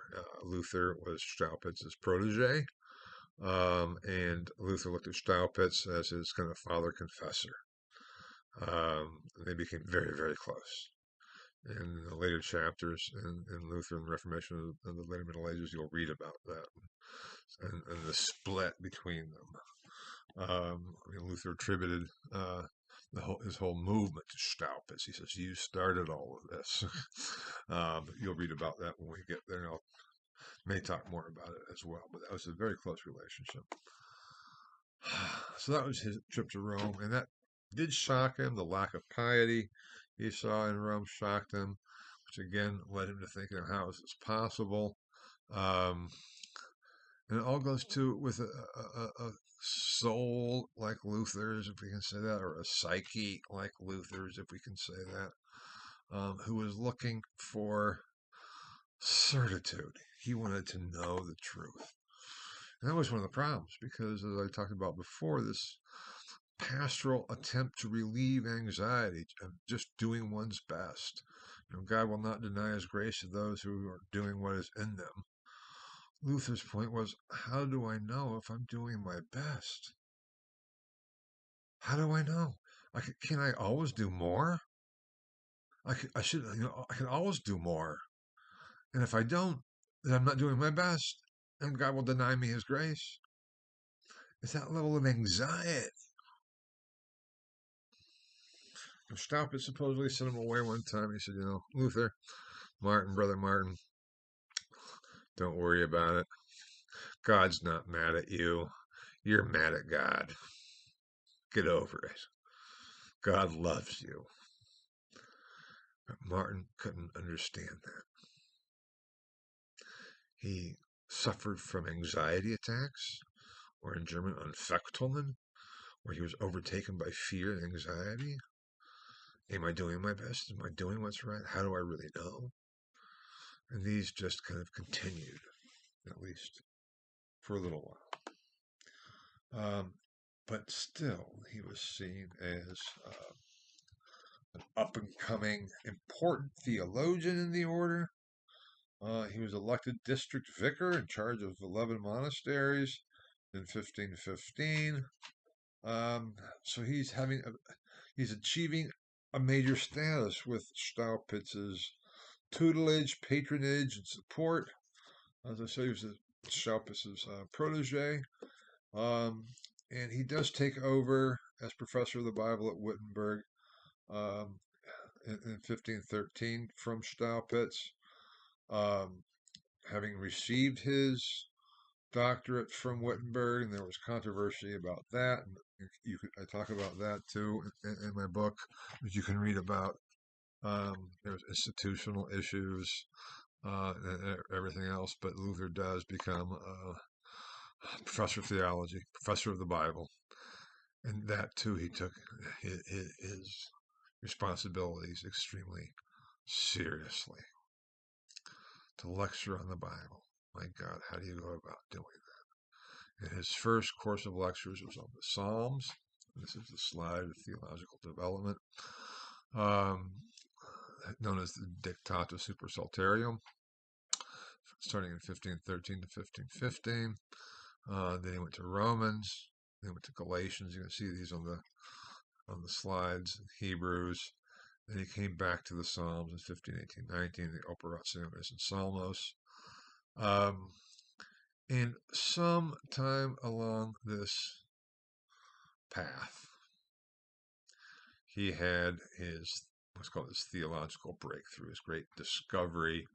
Luther was Staupitz's protege, and Luther looked at Staupitz as his kind of father confessor. They became very, very close. In the later chapters in Lutheran Reformation of the later Middle Ages, you'll read about that and the split between them. Luther attributed his whole movement to Staupitz. He says, "You started all of this." You'll read about that when we get there, and I may talk more about it as well. But that was a very close relationship. So that was his trip to Rome, and that did shock him. The lack of piety he saw in Rome shocked him, which again led him to thinking, how is this possible? And it all goes to with a soul like Luther's, if we can say that, or a psyche like Luther's, if we can say that, who was looking for certitude. He wanted to know the truth. And that was one of the problems, because as I talked about before, this pastoral attempt to relieve anxiety and just doing one's best. God will not deny his grace to those who are doing what is in them. Luther's point was, how do I know if I'm doing my best? How do I know? Can I always do more? I should, I can always do more. And if I don't, then I'm not doing my best, and God will deny me his grace. It's that level of anxiety. Staupitz supposedly sent him away one time. He said, Luther, Brother Martin, don't worry about it. God's not mad at you. You're mad at God. Get over it. God loves you. But Martin couldn't understand that. He suffered from anxiety attacks, or in German, Anfechtungen, where he was overtaken by fear and anxiety. Am I doing my best? Am I doing what's right? How do I really know? And these just kind of continued, at least for a little while. But still, he was seen as an up-and-coming, important theologian in the order. He was elected district vicar in charge of 11 monasteries in 1515. So he's achieving a major status with Staupitz's tutelage, patronage, and support. As I say, he was Staupitz's protege. And he does take over as professor of the Bible at Wittenberg in 1513 from Staupitz. Having received his doctorate from Wittenberg, and there was controversy about that. And I talk about that too in my book, which you can read about. There's institutional issues and everything else, but Luther does become professor of theology, professor of the Bible, and that too he took his responsibilities extremely seriously. To lecture on the Bible. My God, how do you go about doing that? And his first course of lectures was on the Psalms. This is the slide of theological development, known as the Dictata Super Psalterium, starting in 1513 to 1515. Then he went to Romans. Then he went to Galatians. You can see these on the slides. Hebrews. Then he came back to the Psalms in 15, 18, 19, the Operationes and Psalmos. And sometime along this path, he had what's called his theological breakthrough, his great discovery,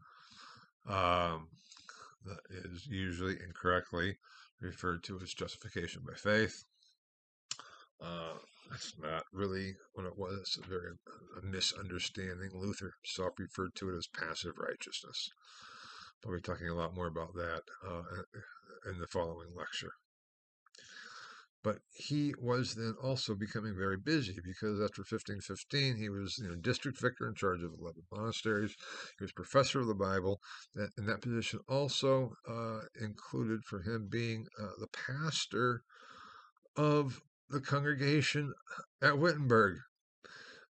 that is usually incorrectly referred to as justification by faith. That's not really what it was. It's a misunderstanding. Luther self-referred to it as passive righteousness. But we'll be talking a lot more about that in the following lecture. But he was then also becoming very busy because after 1515, he was district vicar in charge of 11 monasteries. He was professor of the Bible. And that position also included for him being the pastor of the congregation at Wittenberg,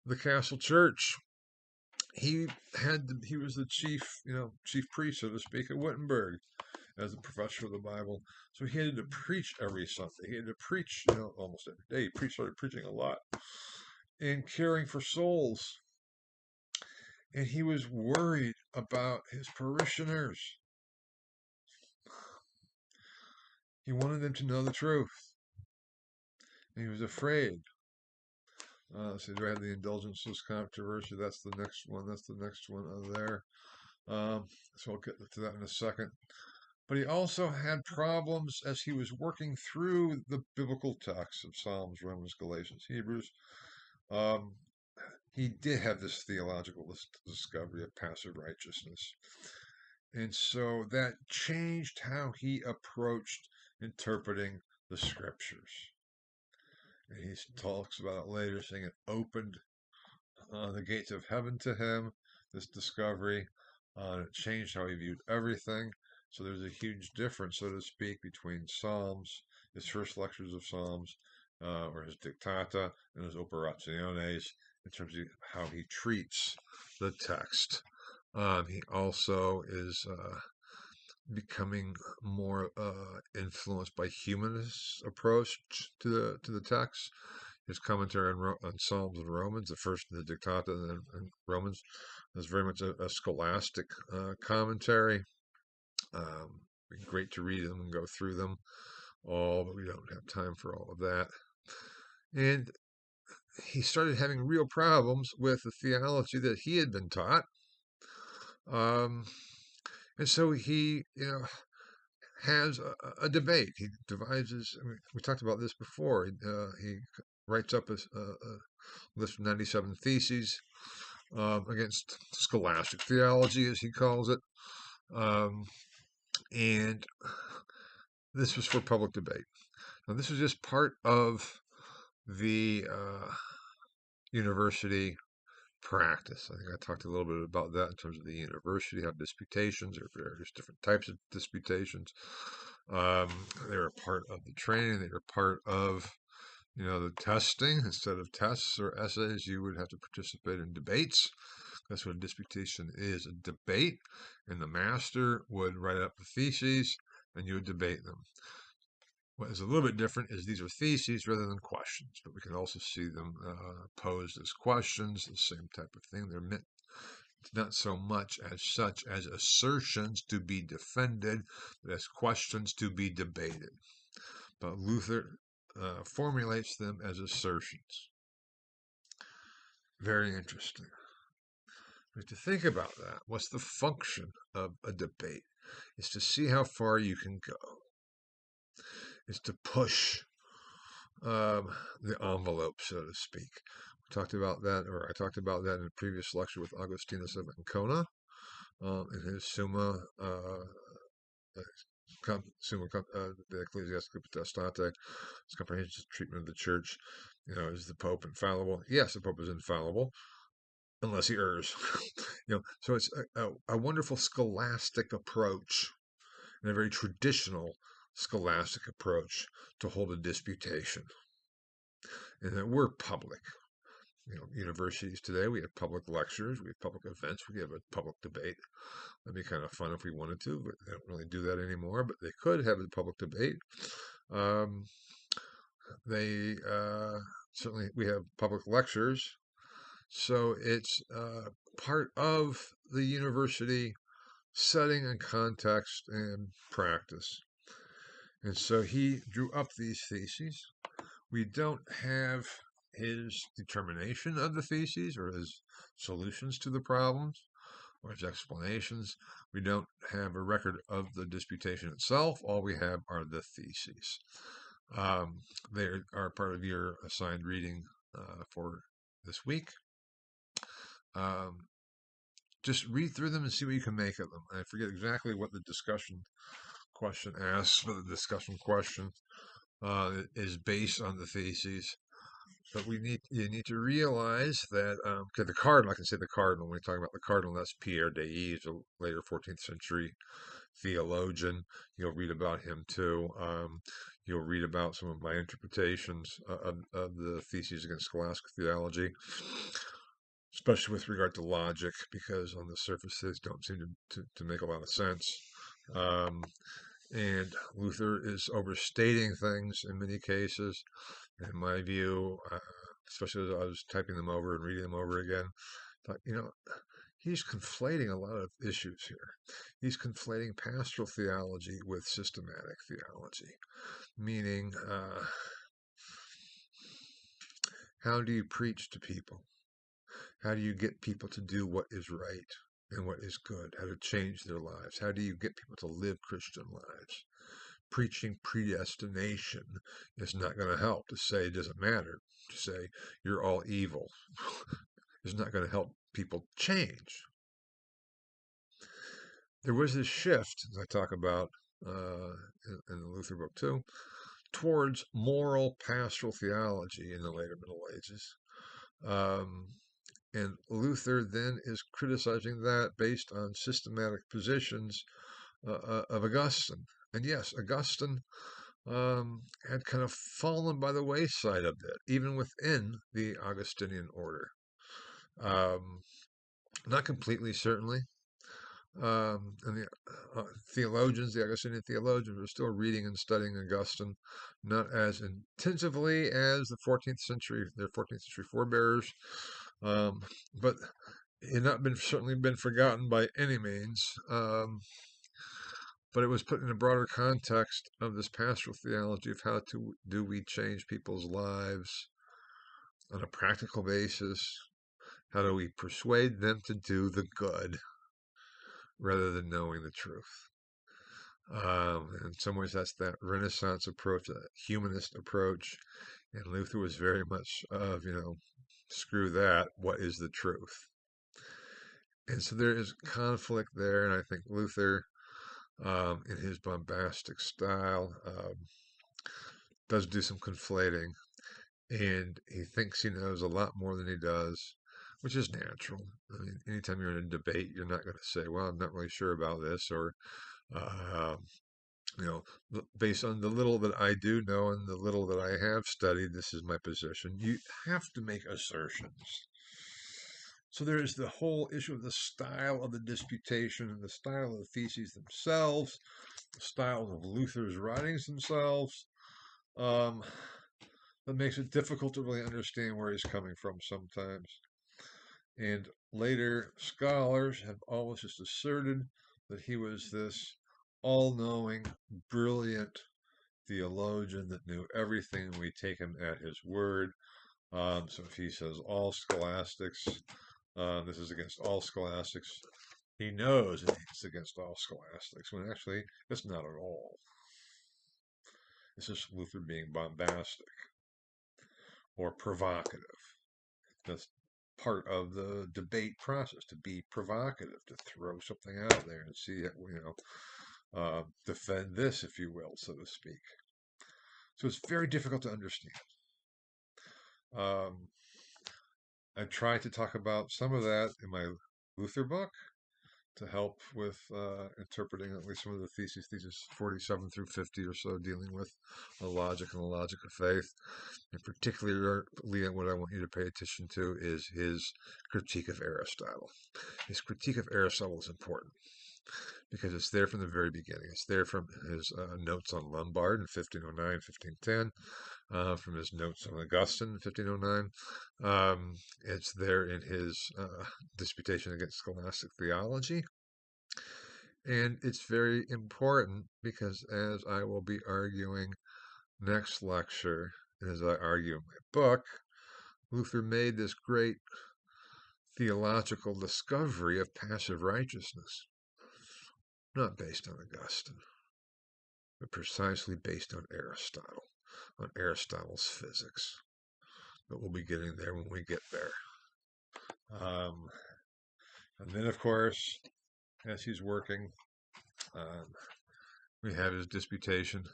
the Castle Church. He was the chief priest, so to speak, at Wittenberg as a professor of the Bible. So he had to preach every Sunday. He had to preach, almost every day. He started preaching a lot and caring for souls. And he was worried about his parishioners. He wanted them to know the truth. And he was afraid. So do I have the indulgences controversy? That's the next one. That's the next one there. So I'll get to that in a second. But he also had problems as he was working through the biblical texts of Psalms, Romans, Galatians, Hebrews. He did have this theological discovery of passive righteousness. And so that changed how he approached interpreting the scriptures. And he talks about it later, saying it opened the gates of heaven to him, this discovery. It changed how he viewed everything. So there's a huge difference, so to speak, between Psalms, his first lectures of Psalms, or his Dictata, and his Operationes, in terms of how he treats the text. He also is becoming more influenced by humanist approach to the text. His commentary on Psalms and Romans, the first in the Dictata and Romans, is very much a scholastic commentary. Great to read them and go through them all, but we don't have time for all of that. And he started having real problems with the theology that he had been taught. And so he, has a debate. He devises. I mean, we talked about this before. He writes up a list of 97 theses against scholastic theology, as he calls it, um, and this was for public debate. Now, this was just part of the university practice. I think I talked a little bit about that in terms of the university, how disputations, there are various different types of disputations. They were part of the training. They were part of, the testing. Instead of tests or essays, you would have to participate in debates. That's what a disputation is, a debate. And the master would write up the theses and you would debate them. What is a little bit different is these are theses rather than questions, but we can also see them posed as questions, the same type of thing. They're meant not so much as such as assertions to be defended, but as questions to be debated. But Luther formulates them as assertions. Very interesting. We have to think about that. What's the function of a debate? Is to see how far you can go. Is to push the envelope, so to speak. We talked about that, or I talked about that in a previous lecture with Augustinus of Ancona in his Summa, the Ecclesiastica Potestate, his comprehensive treatment of the church. Is the Pope infallible? Yes, the Pope is infallible, unless he errs. So it's a wonderful scholastic approach, and a very traditional scholastic approach to hold a disputation. And that we're public. Universities today, we have public lectures, we have public events, we have a public debate. That'd be kind of fun if we wanted to, but they don't really do that anymore. But they could have a public debate. They certainly, we have public lectures. So it's part of the university setting and context and practice. And so he drew up these theses. We don't have his determination of the theses or his solutions to the problems or his explanations. We don't have a record of the disputation itself. All we have are the theses. They are part of your assigned reading for this week. Just read through them and see what you can make of them. I forget exactly what the discussion question asks, but the discussion question is based on the theses. But you need to realize that the cardinal, I can say the cardinal when we talk about the cardinal, that's Pierre d'Ailly, a later 14th century theologian. You'll read about him too. You'll read about some of my interpretations of the theses against scholastic theology, especially with regard to logic, because on the surface they don't seem to make a lot of sense. And Luther is overstating things in many cases. In my view, especially as I was typing them over and reading them over again, thought, he's conflating a lot of issues here. He's conflating pastoral theology with systematic theology, meaning how do you preach to people? How do you get people to do what is right and what is good? How to change their lives? How do you get people to live Christian lives? Preaching predestination is not going to help. To say it doesn't matter, to say you're all evil, is not going to help people change. There was this shift, as I talk about in the Luther book too, towards moral pastoral theology in the later Middle Ages. And Luther then is criticizing that based on systematic positions of Augustine. And yes, Augustine had kind of fallen by the wayside a bit, even within the Augustinian order. Not completely, certainly. And the theologians, the Augustinian theologians, were still reading and studying Augustine, not as intensively as the 14th century, their 14th century forebears, but it had not certainly been forgotten by any means. But it was put in a broader context of this pastoral theology of how do we change people's lives on a practical basis? How do we persuade them to do the good rather than knowing the truth? In some ways, that's that Renaissance approach, that humanist approach. And Luther was very much of, screw that. What is the truth? And so there is conflict there. And I think Luther, in his bombastic style, does do some conflating. And he thinks he knows a lot more than he does, which is natural. I mean, anytime you're in a debate, you're not going to say, well, I'm not really sure about this, or, uh, based on the little that I do know and the little that I have studied, this is my position. You have to make assertions. So there is the whole issue of the style of the disputation and the style of the theses themselves, the styles of Luther's writings themselves. That makes it difficult to really understand where he's coming from sometimes. And later scholars have always just asserted that he was this all-knowing, brilliant theologian that knew everything. We take him at his word. So if he says all scholastics, this is against all scholastics, he knows that it's against all scholastics, when actually it's not at all. It's just Luther being bombastic or provocative. That's part of the debate process, to be provocative, to throw something out there and see it, defend this, if you will, so to speak. So it's very difficult to understand. I tried to talk about some of that in my Luther book to help with interpreting at least some of the theses 47 through 50 or so, dealing with the logic and the logic of faith. And particularly what I want you to pay attention to is his critique of Aristotle. His critique of Aristotle is important because it's there from the very beginning. It's there from his notes on Lombard in 1509, 1510, from his notes on Augustine in 1509. It's there in his disputation against scholastic theology. And it's very important because, as I will be arguing next lecture, as I argue in my book, Luther made this great theological discovery of passive righteousness, not based on Augustine, but precisely based on Aristotle, on Aristotle's physics. But we'll be getting there when we get there. And then, of course, as he's working, we have his disputation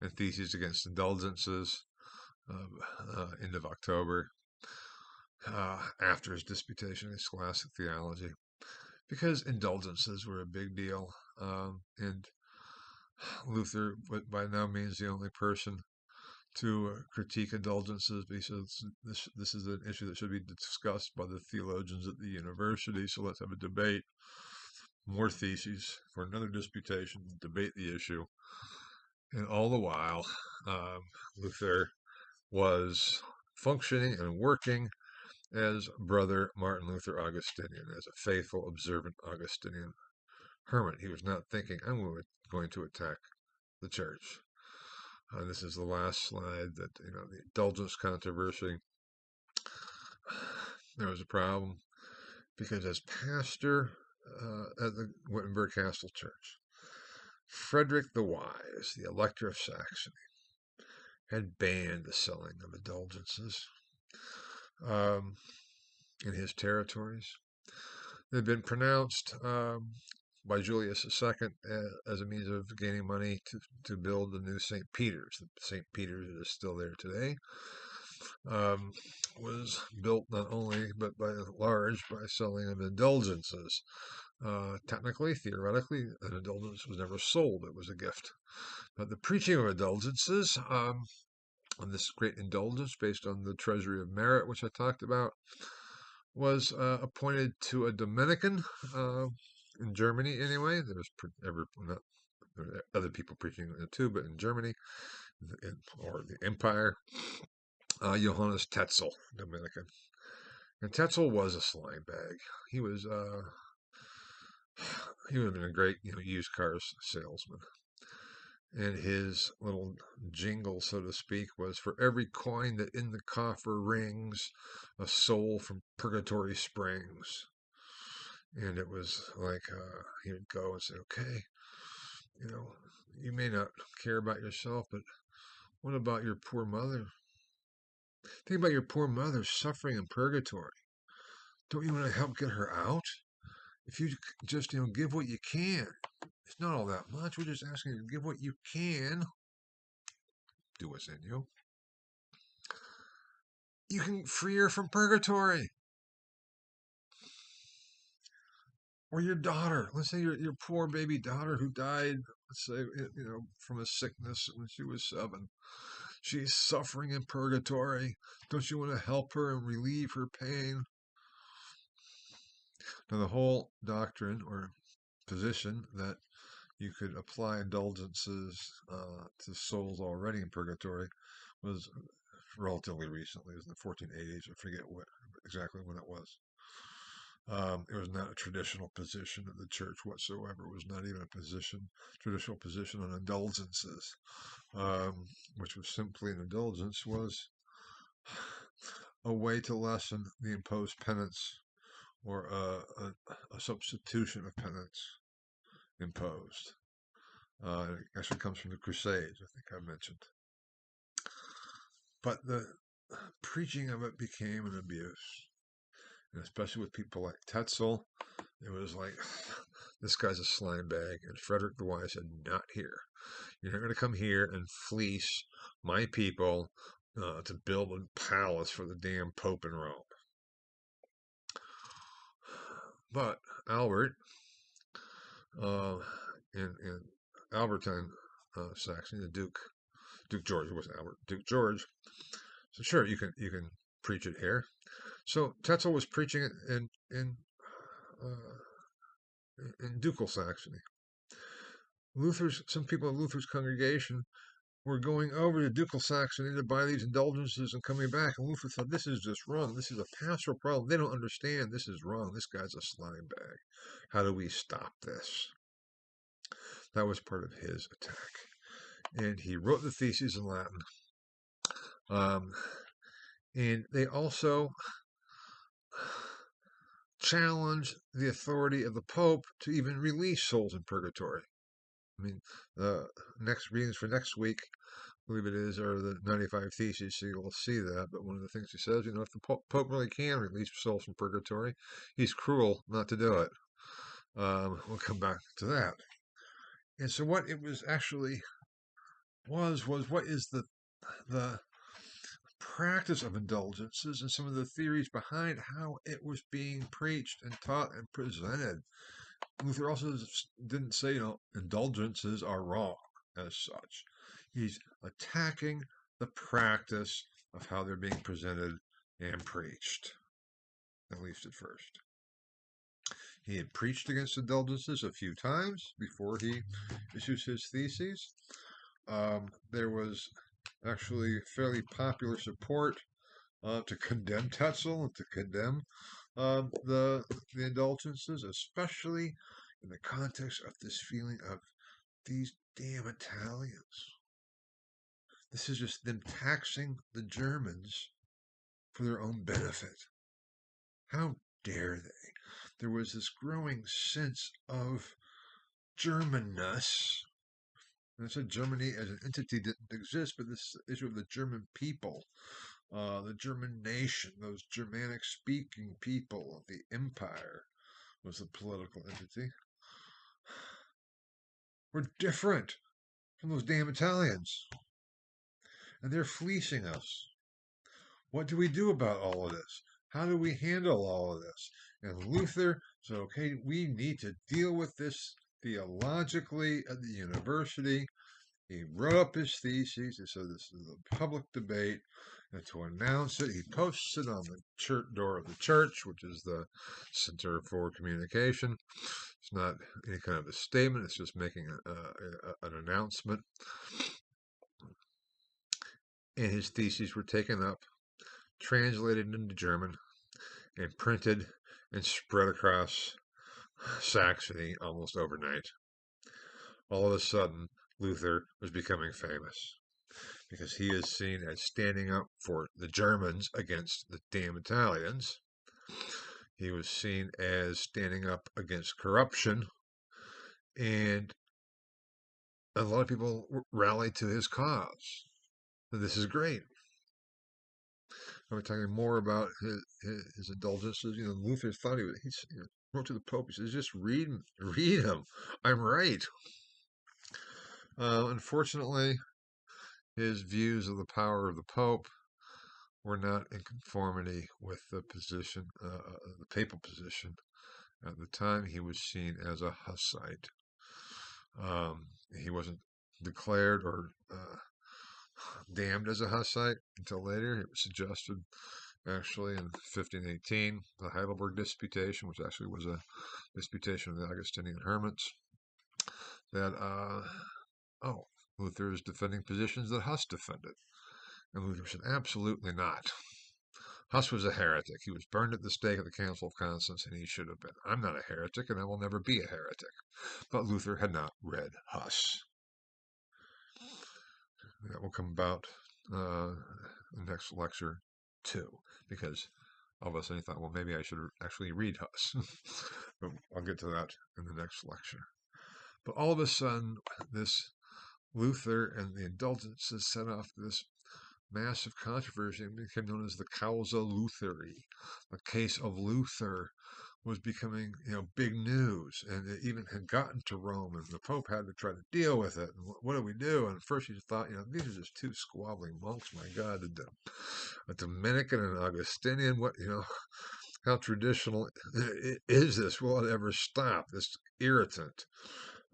and theses against indulgences, end of October, after his disputation in scholastic theology, because indulgences were a big deal, and Luther was by no means the only person to critique indulgences, because this is an issue that should be discussed by the theologians at the university. So let's have a debate, more theses for another disputation, debate the issue. And all the while, Luther was functioning and working as Brother Martin Luther Augustinian, as a faithful, observant Augustinian hermit. He was not thinking, I'm going to attack the church. This is the last slide that, the indulgence controversy. There was a problem because as pastor at the Wittenberg Castle Church, Frederick the Wise, the Elector of Saxony, had banned the selling of indulgences in his territories. It had been pronounced by Julius II as a means of gaining money to build the new St. Peter's. The St. Peter's that is still there today was built not only, but by large, by selling of indulgences. Technically, theoretically, an indulgence was never sold. It was a gift. But the preaching of indulgences, on this great indulgence based on the Treasury of Merit, which I talked about, was appointed to a Dominican in Germany anyway. There was other people preaching it too, but in Germany, or the Empire, Johannes Tetzel, Dominican. And Tetzel was a slime bag. He would have been a great, used cars salesman. And his little jingle, so to speak, was, for every coin that in the coffer rings, a soul from purgatory springs. And it was like, he would go and say, okay, You know, you may not care about yourself, but what about your poor mother? Think about your poor mother suffering in purgatory. Don't you want to help get her out? If you just, give what you can. It's not all that much. We're just asking you to give what you can. Do what's in you. You can free her from purgatory. Or your daughter. Let's say your poor baby daughter who died, let's say, from a sickness when she was 7. She's suffering in purgatory. Don't you want to help her and relieve her pain? Now, the whole doctrine or position that you could apply indulgences to souls already in purgatory was relatively recently. It was in the 1480s. I forget exactly when it was. It was not a traditional position of the church whatsoever. It was not even a traditional position on indulgences, which was simply an indulgence was a way to lessen the imposed penance or a substitution of penance imposed. It actually comes from the Crusades, I think I mentioned. But the preaching of it became an abuse. And especially with people like Tetzel, it was like, this guy's a slime bag. And Frederick the Wise said, not here. You're not going to come here and fleece my people to build a palace for the damn Pope in Rome. But Albert, in Albertine Saxony, the Duke George, it wasn't Albert, Duke George. So sure, you can preach it here. So Tetzel was preaching it in ducal Saxony. Some people in Luther's congregation were going over to ducal Saxony to buy these indulgences and coming back. And Luther thought, this is just wrong. This is a pastoral problem. They don't understand. This is wrong. This guy's a slime bag. How do we stop this? That was part of his attack. And he wrote the theses in Latin. And they also challenged the authority of the Pope to even release souls in purgatory. I mean, the next readings for next week, I believe it is, are the 95 Theses, so you'll see that. But one of the things he says, if the Pope really can release souls from purgatory, he's cruel not to do it. We'll come back to that. And so what it was actually was what is the practice of indulgences and some of the theories behind how it was being preached and taught and presented. Luther also didn't say, indulgences are wrong as such. He's attacking the practice of how they're being presented and preached, at least at first. He had preached against indulgences a few times before he issues his theses. There was actually fairly popular support to condemn Tetzel and to condemn the indulgences, especially in the context of this feeling of these damn Italians. This is just them taxing the Germans for their own benefit. How dare they? There was this growing sense of Germanness. And I said Germany as an entity didn't exist, but this issue of the German people, the German nation, those Germanic speaking people of the empire was the political entity. We're different from those damn Italians. And they're fleecing us. What do we do about all of this? How do we handle all of this? And Luther said, okay, we need to deal with this theologically at the university. He wrote up his theses. He said this is a public debate. And to announce it, he posts it on the church door of the church, which is the Center for Communication. It's not any kind of a statement. It's just making an announcement. And his theses were taken up, translated into German, and printed and spread across Saxony almost overnight. All of a sudden, Luther was becoming famous because he is seen as standing up for the Germans against the damn Italians. He was seen as standing up against corruption and a lot of people rallied to his cause. And this is great. I'm talking more about his indulgences. Luther thought he wrote to the Pope. He says, just read him. I'm right. Unfortunately, his views of the power of the Pope were not in conformity with the position, the papal position. At the time, he was seen as a Hussite. He wasn't declared or damned as a Hussite until later. It was suggested, actually, in 1518, the Heidelberg Disputation, which actually was a disputation of the Augustinian hermits, that, Luther is defending positions that Huss defended. And Luther said, absolutely not. Huss was a heretic. He was burned at the stake at the Council of Constance, and he should have been. I'm not a heretic, and I will never be a heretic. But Luther had not read Huss. That will come about the next lecture, too, because all of a sudden he thought, well, maybe I should actually read Huss. But I'll get to that in the next lecture. But all of a sudden, this Luther and the indulgences set off this massive controversy and became known as the Causa Lutheri. The case of Luther was becoming, big news, and it even had gotten to Rome, and the Pope had to try to deal with it. And what do we do? And at first he thought, these are just two squabbling monks. My God, a Dominican and an Augustinian. What, how traditional is this? Will it ever stop? This irritant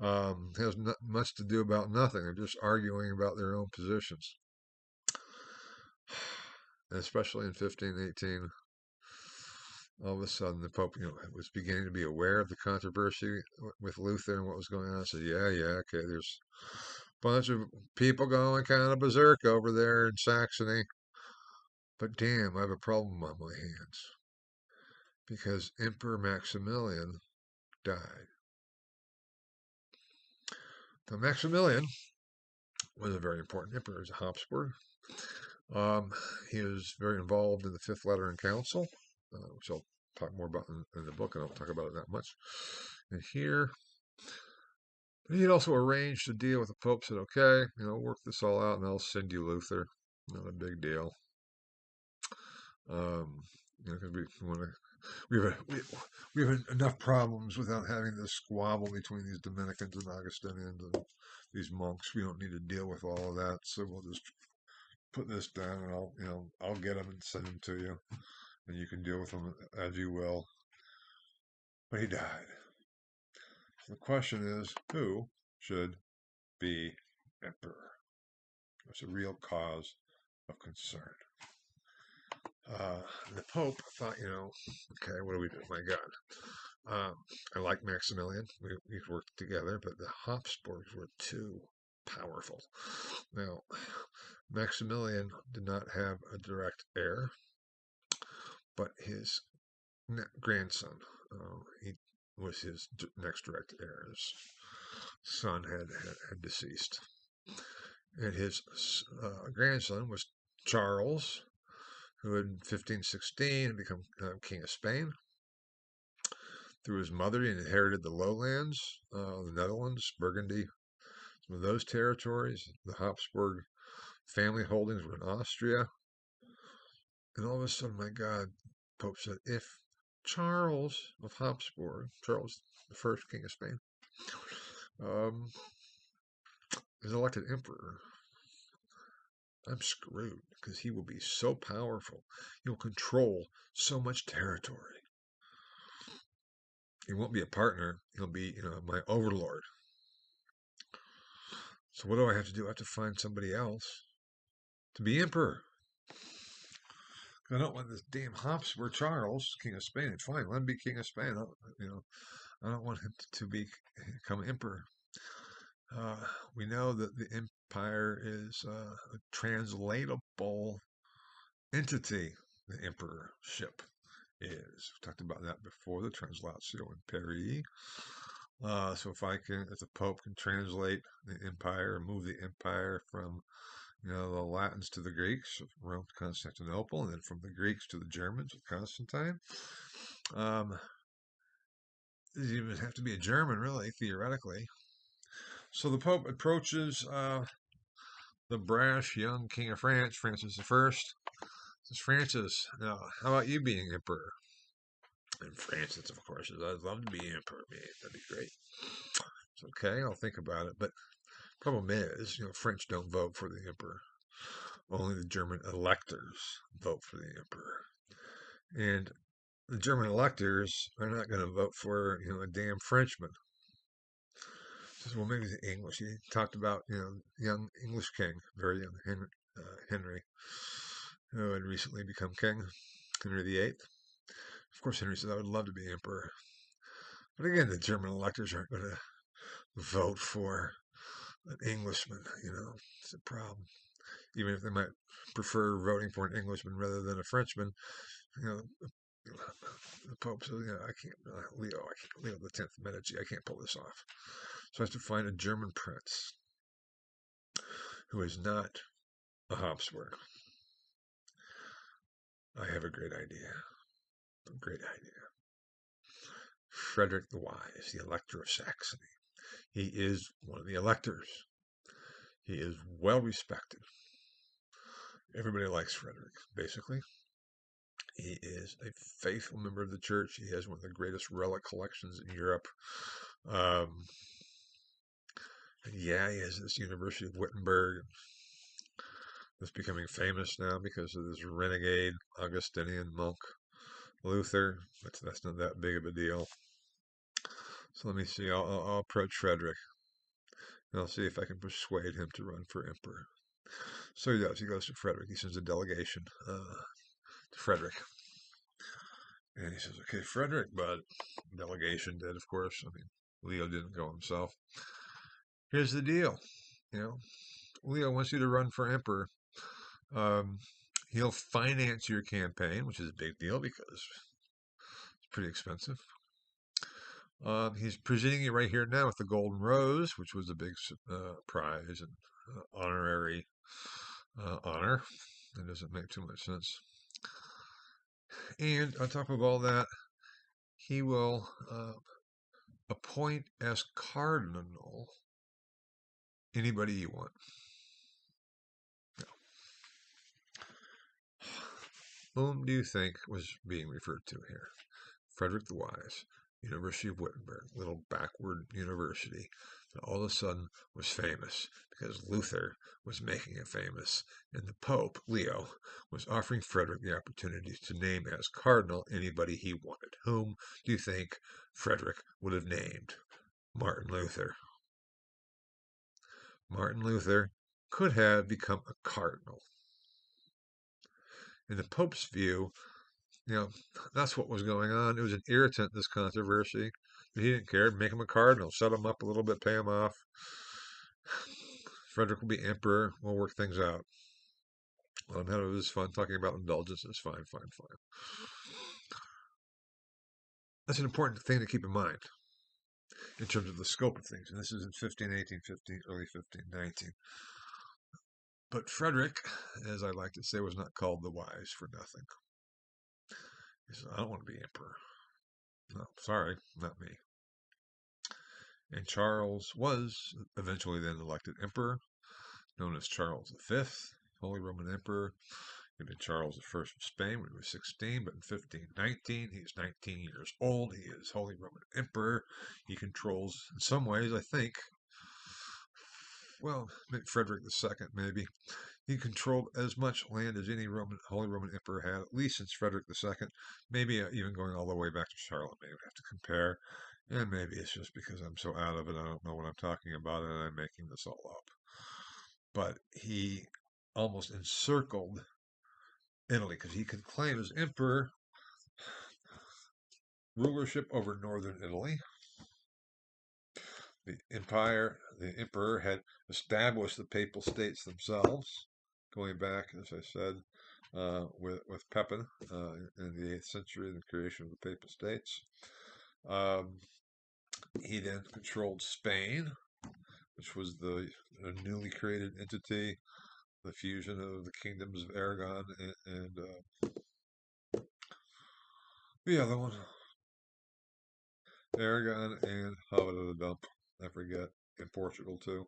has not much to do about nothing. They're just arguing about their own positions. And especially in 1518, all of a sudden the Pope, was beginning to be aware of the controversy with Luther and what was going on. So yeah, okay, there's a bunch of people going kind of berserk over there in Saxony. But damn, I have a problem on my hands. Because Emperor Maximilian died. Now, Maximilian was a very important emperor. He was a Habsburg. He was very involved in the Fifth Lateran Council, which I'll talk more about in the book, and I don't talk about it that much. And here, he had also arranged to deal with the Pope. Said, "Okay, work this all out, and I'll send you Luther. Not a big deal." Because we have enough problems without having this squabble between these Dominicans and Augustinians and these monks. We don't need to deal with all of that. So we'll just put this down, and I'll get them and send them to you, and you can deal with them as you will. But he died. So the question is, who should be emperor? It's a real cause of concern. The Pope thought, okay, what do we do? My God. I like Maximilian. We've worked together, but the Habsburgs were too powerful. Now, Maximilian did not have a direct heir, but his grandson, he was his next direct heir. His son had deceased. And his grandson was Charles, who in 1516 had become King of Spain. Through his mother, he inherited the lowlands, the Netherlands, Burgundy, some of those territories. The Habsburg family holdings were in Austria. And all of a sudden, my God, Pope said, if Charles of Habsburg, Charles the first King of Spain, is elected emperor, I'm screwed, because he will be so powerful. He will control so much territory. He won't be a partner. He'll be, my overlord. So what do I have to do? I have to find somebody else to be emperor. I don't want this damn Habsburg Charles, King of Spain. Fine, let him be King of Spain. I don't want him to become emperor. We know that the empire is a translatable entity. The emperorship is. We talked about that before, the translatio imperii. So if the Pope can translate the empire and move the empire from, the Latins to the Greeks, Rome to Constantinople, and then from the Greeks to the Germans with Constantine. Doesn't even have to be a German, really, theoretically. So the Pope approaches the brash young King of France, Francis I. Says, Francis, now, how about you being emperor? And Francis, of course, says, I'd love to be emperor, man. That'd be great. It's okay, I'll think about it. But problem is, French don't vote for the emperor. Only the German electors vote for the emperor. And the German electors are not going to vote for, a damn Frenchman. Says, well, maybe the English. He talked about, young English king, very young Henry, who had recently become king, Henry VIII. Of course, Henry says, I would love to be emperor. But again, the German electors aren't going to vote for an Englishman, It's a problem. Even if they might prefer voting for an Englishman rather than a Frenchman, the Pope says, I can't, Leo the 10th Medici, I can't pull this off. So I have to find a German prince who is not a Habsburg. I have a great idea. A great idea. Frederick the Wise, the Elector of Saxony. He is one of the electors. He is well respected. Everybody likes Frederick, basically. He is a faithful member of the church. He has one of the greatest relic collections in Europe. Yeah, he has this University of Wittenberg. That's becoming famous now because of this renegade Augustinian monk, Luther. But that's not that big of a deal. So let me see. I'll approach Frederick. And I'll see if I can persuade him to run for emperor. So he does. He goes to Frederick. He sends a delegation to Frederick. And he says, okay, Frederick, but delegation did, of course. I mean, Leo didn't go himself. Here's the deal. Leo wants you to run for emperor. He'll finance your campaign, which is a big deal because it's pretty expensive. He's presenting you right here now with the Golden Rose, which was a big prize and honorary honor. That doesn't make too much sense. And on top of all that, he will appoint as cardinal anybody you want. No. Whom do you think was being referred to here? Frederick the Wise, University of Wittenberg, little backward university, that all of a sudden was famous because Luther was making it famous, and the Pope, Leo, was offering Frederick the opportunity to name as cardinal anybody he wanted. Whom do you think Frederick would have named? Martin Luther. Martin Luther could have become a cardinal. In the Pope's view, that's what was going on. It was an irritant, this controversy. But he didn't care. Make him a cardinal. Shut him up a little bit. Pay him off. Frederick will be emperor. We'll work things out. Let him have his fun talking about indulgences. Fine. That's an important thing to keep in mind in terms of the scope of things. And this is in 1518, early 1519. But Frederick, as I like to say, was not called the Wise for nothing. He said, I don't want to be emperor. No, sorry, not me. And Charles was eventually then elected emperor, known as Charles V, Holy Roman Emperor. He'd been Charles I of Spain when he was 16, but in 1519, he's 19 years old. He is Holy Roman Emperor. He controls, in some ways, I think, well, Frederick II, maybe. He controlled as much land as any Holy Roman Emperor had, at least since Frederick II. Maybe even going all the way back to Charlemagne. We have to compare. And maybe it's just because I'm so out of it, I don't know what I'm talking about, and I'm making this all up. But he almost encircled Italy because he could claim as emperor rulership over northern Italy. The emperor had established the papal states themselves, going back, as I said, with Pepin in the 8th century, the creation of the papal states. He then controlled Spain, which was the newly created entity, the fusion of the kingdoms of Aragon and the other one, Aragon and Hobbit of the Dump. I forget. in Portugal too.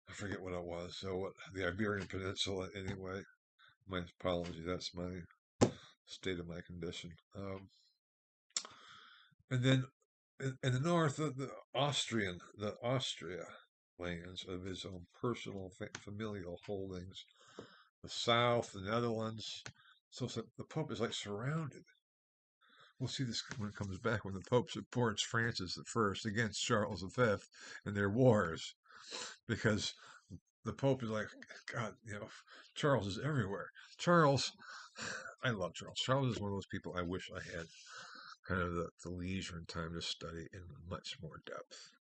I forget what it was. So what, the Iberian Peninsula anyway. My apologies. That's my state of my condition. And then in the north, the Austria lands of his own personal familial holdings. The south, the Netherlands. So the Pope is like surrounded. We'll see this when it comes back, when the Pope supports Francis I against Charles V in their wars, because the Pope is like, God, Charles is everywhere. Charles, I love Charles. Charles is one of those people I wish I had kind of the leisure and time to study in much more depth.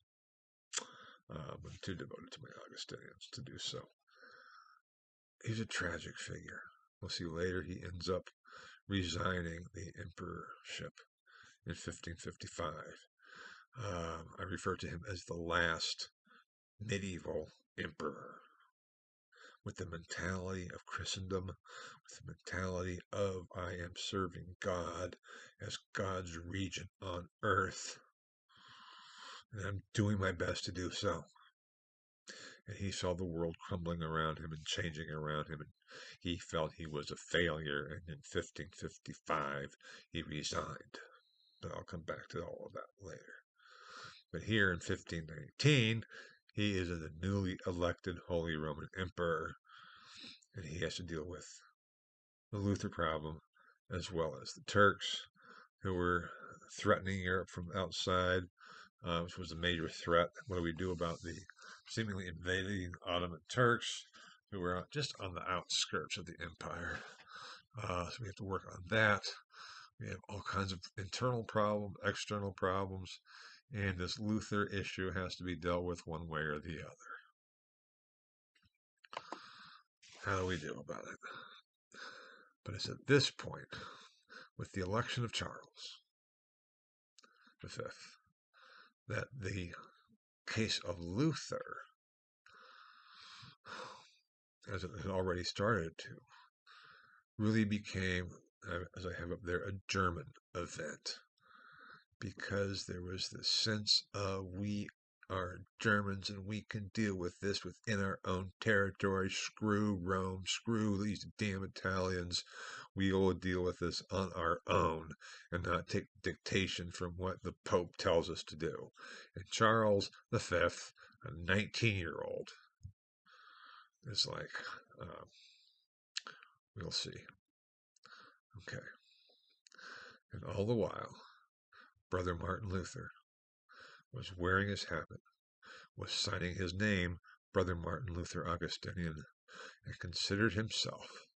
I'm too devoted to my Augustinians to do so. He's a tragic figure. We'll see later he ends up resigning the emperorship in 1555. I refer to him as the last medieval emperor, with the mentality of Christendom, with the mentality of I am serving God as God's regent on earth, and I'm doing my best to do so. And he saw the world crumbling around him and changing around him, and he felt he was a failure, and in 1555 he resigned. But I'll come back to all of that later. But here in 1519, he is the newly elected Holy Roman Emperor, and he has to deal with the Luther problem, as well as the Turks, who were threatening Europe from outside, which was a major threat. What do we do about the seemingly invading Ottoman Turks, who were just on the outskirts of the empire? So we have to work on that. We have all kinds of internal problems, external problems, and this Luther issue has to be dealt with one way or the other. How do we do about it? But it's at this point, with the election of Charles V, that the case of Luther, as it had already started to, really became, as I have up there, a German event, because there was this sense of we are Germans and we can deal with this within our own territory. Screw Rome, screw these damn Italians. We will deal with this on our own and not take dictation from what the Pope tells us to do. And Charles V, a 19-year-old, is like, we'll see. Okay. And all the while, Brother Martin Luther was wearing his habit, was signing his name, Brother Martin Luther Augustinian, and considered himself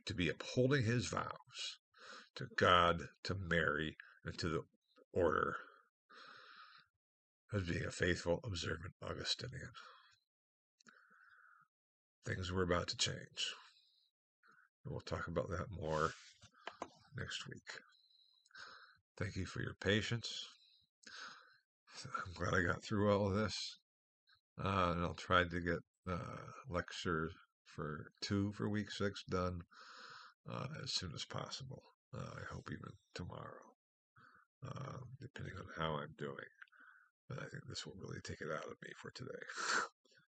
to be upholding his vows to God, to Mary, and to the order as being a faithful, observant Augustinian. Things were about to change. And we'll talk about that more next week. Thank you for your patience. I'm glad I got through all of this. And I'll try to get lecture for 2 for week 6 done as soon as possible. I hope even tomorrow, depending on how I'm doing. But I think this will really take it out of me for today.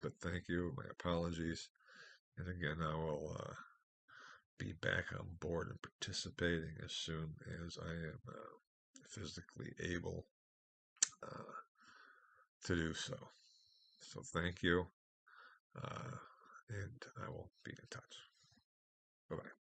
But thank you. My apologies. And again, I will be back on board and participating as soon as I am physically able to do so. So thank you. And I will be in touch. Bye-bye.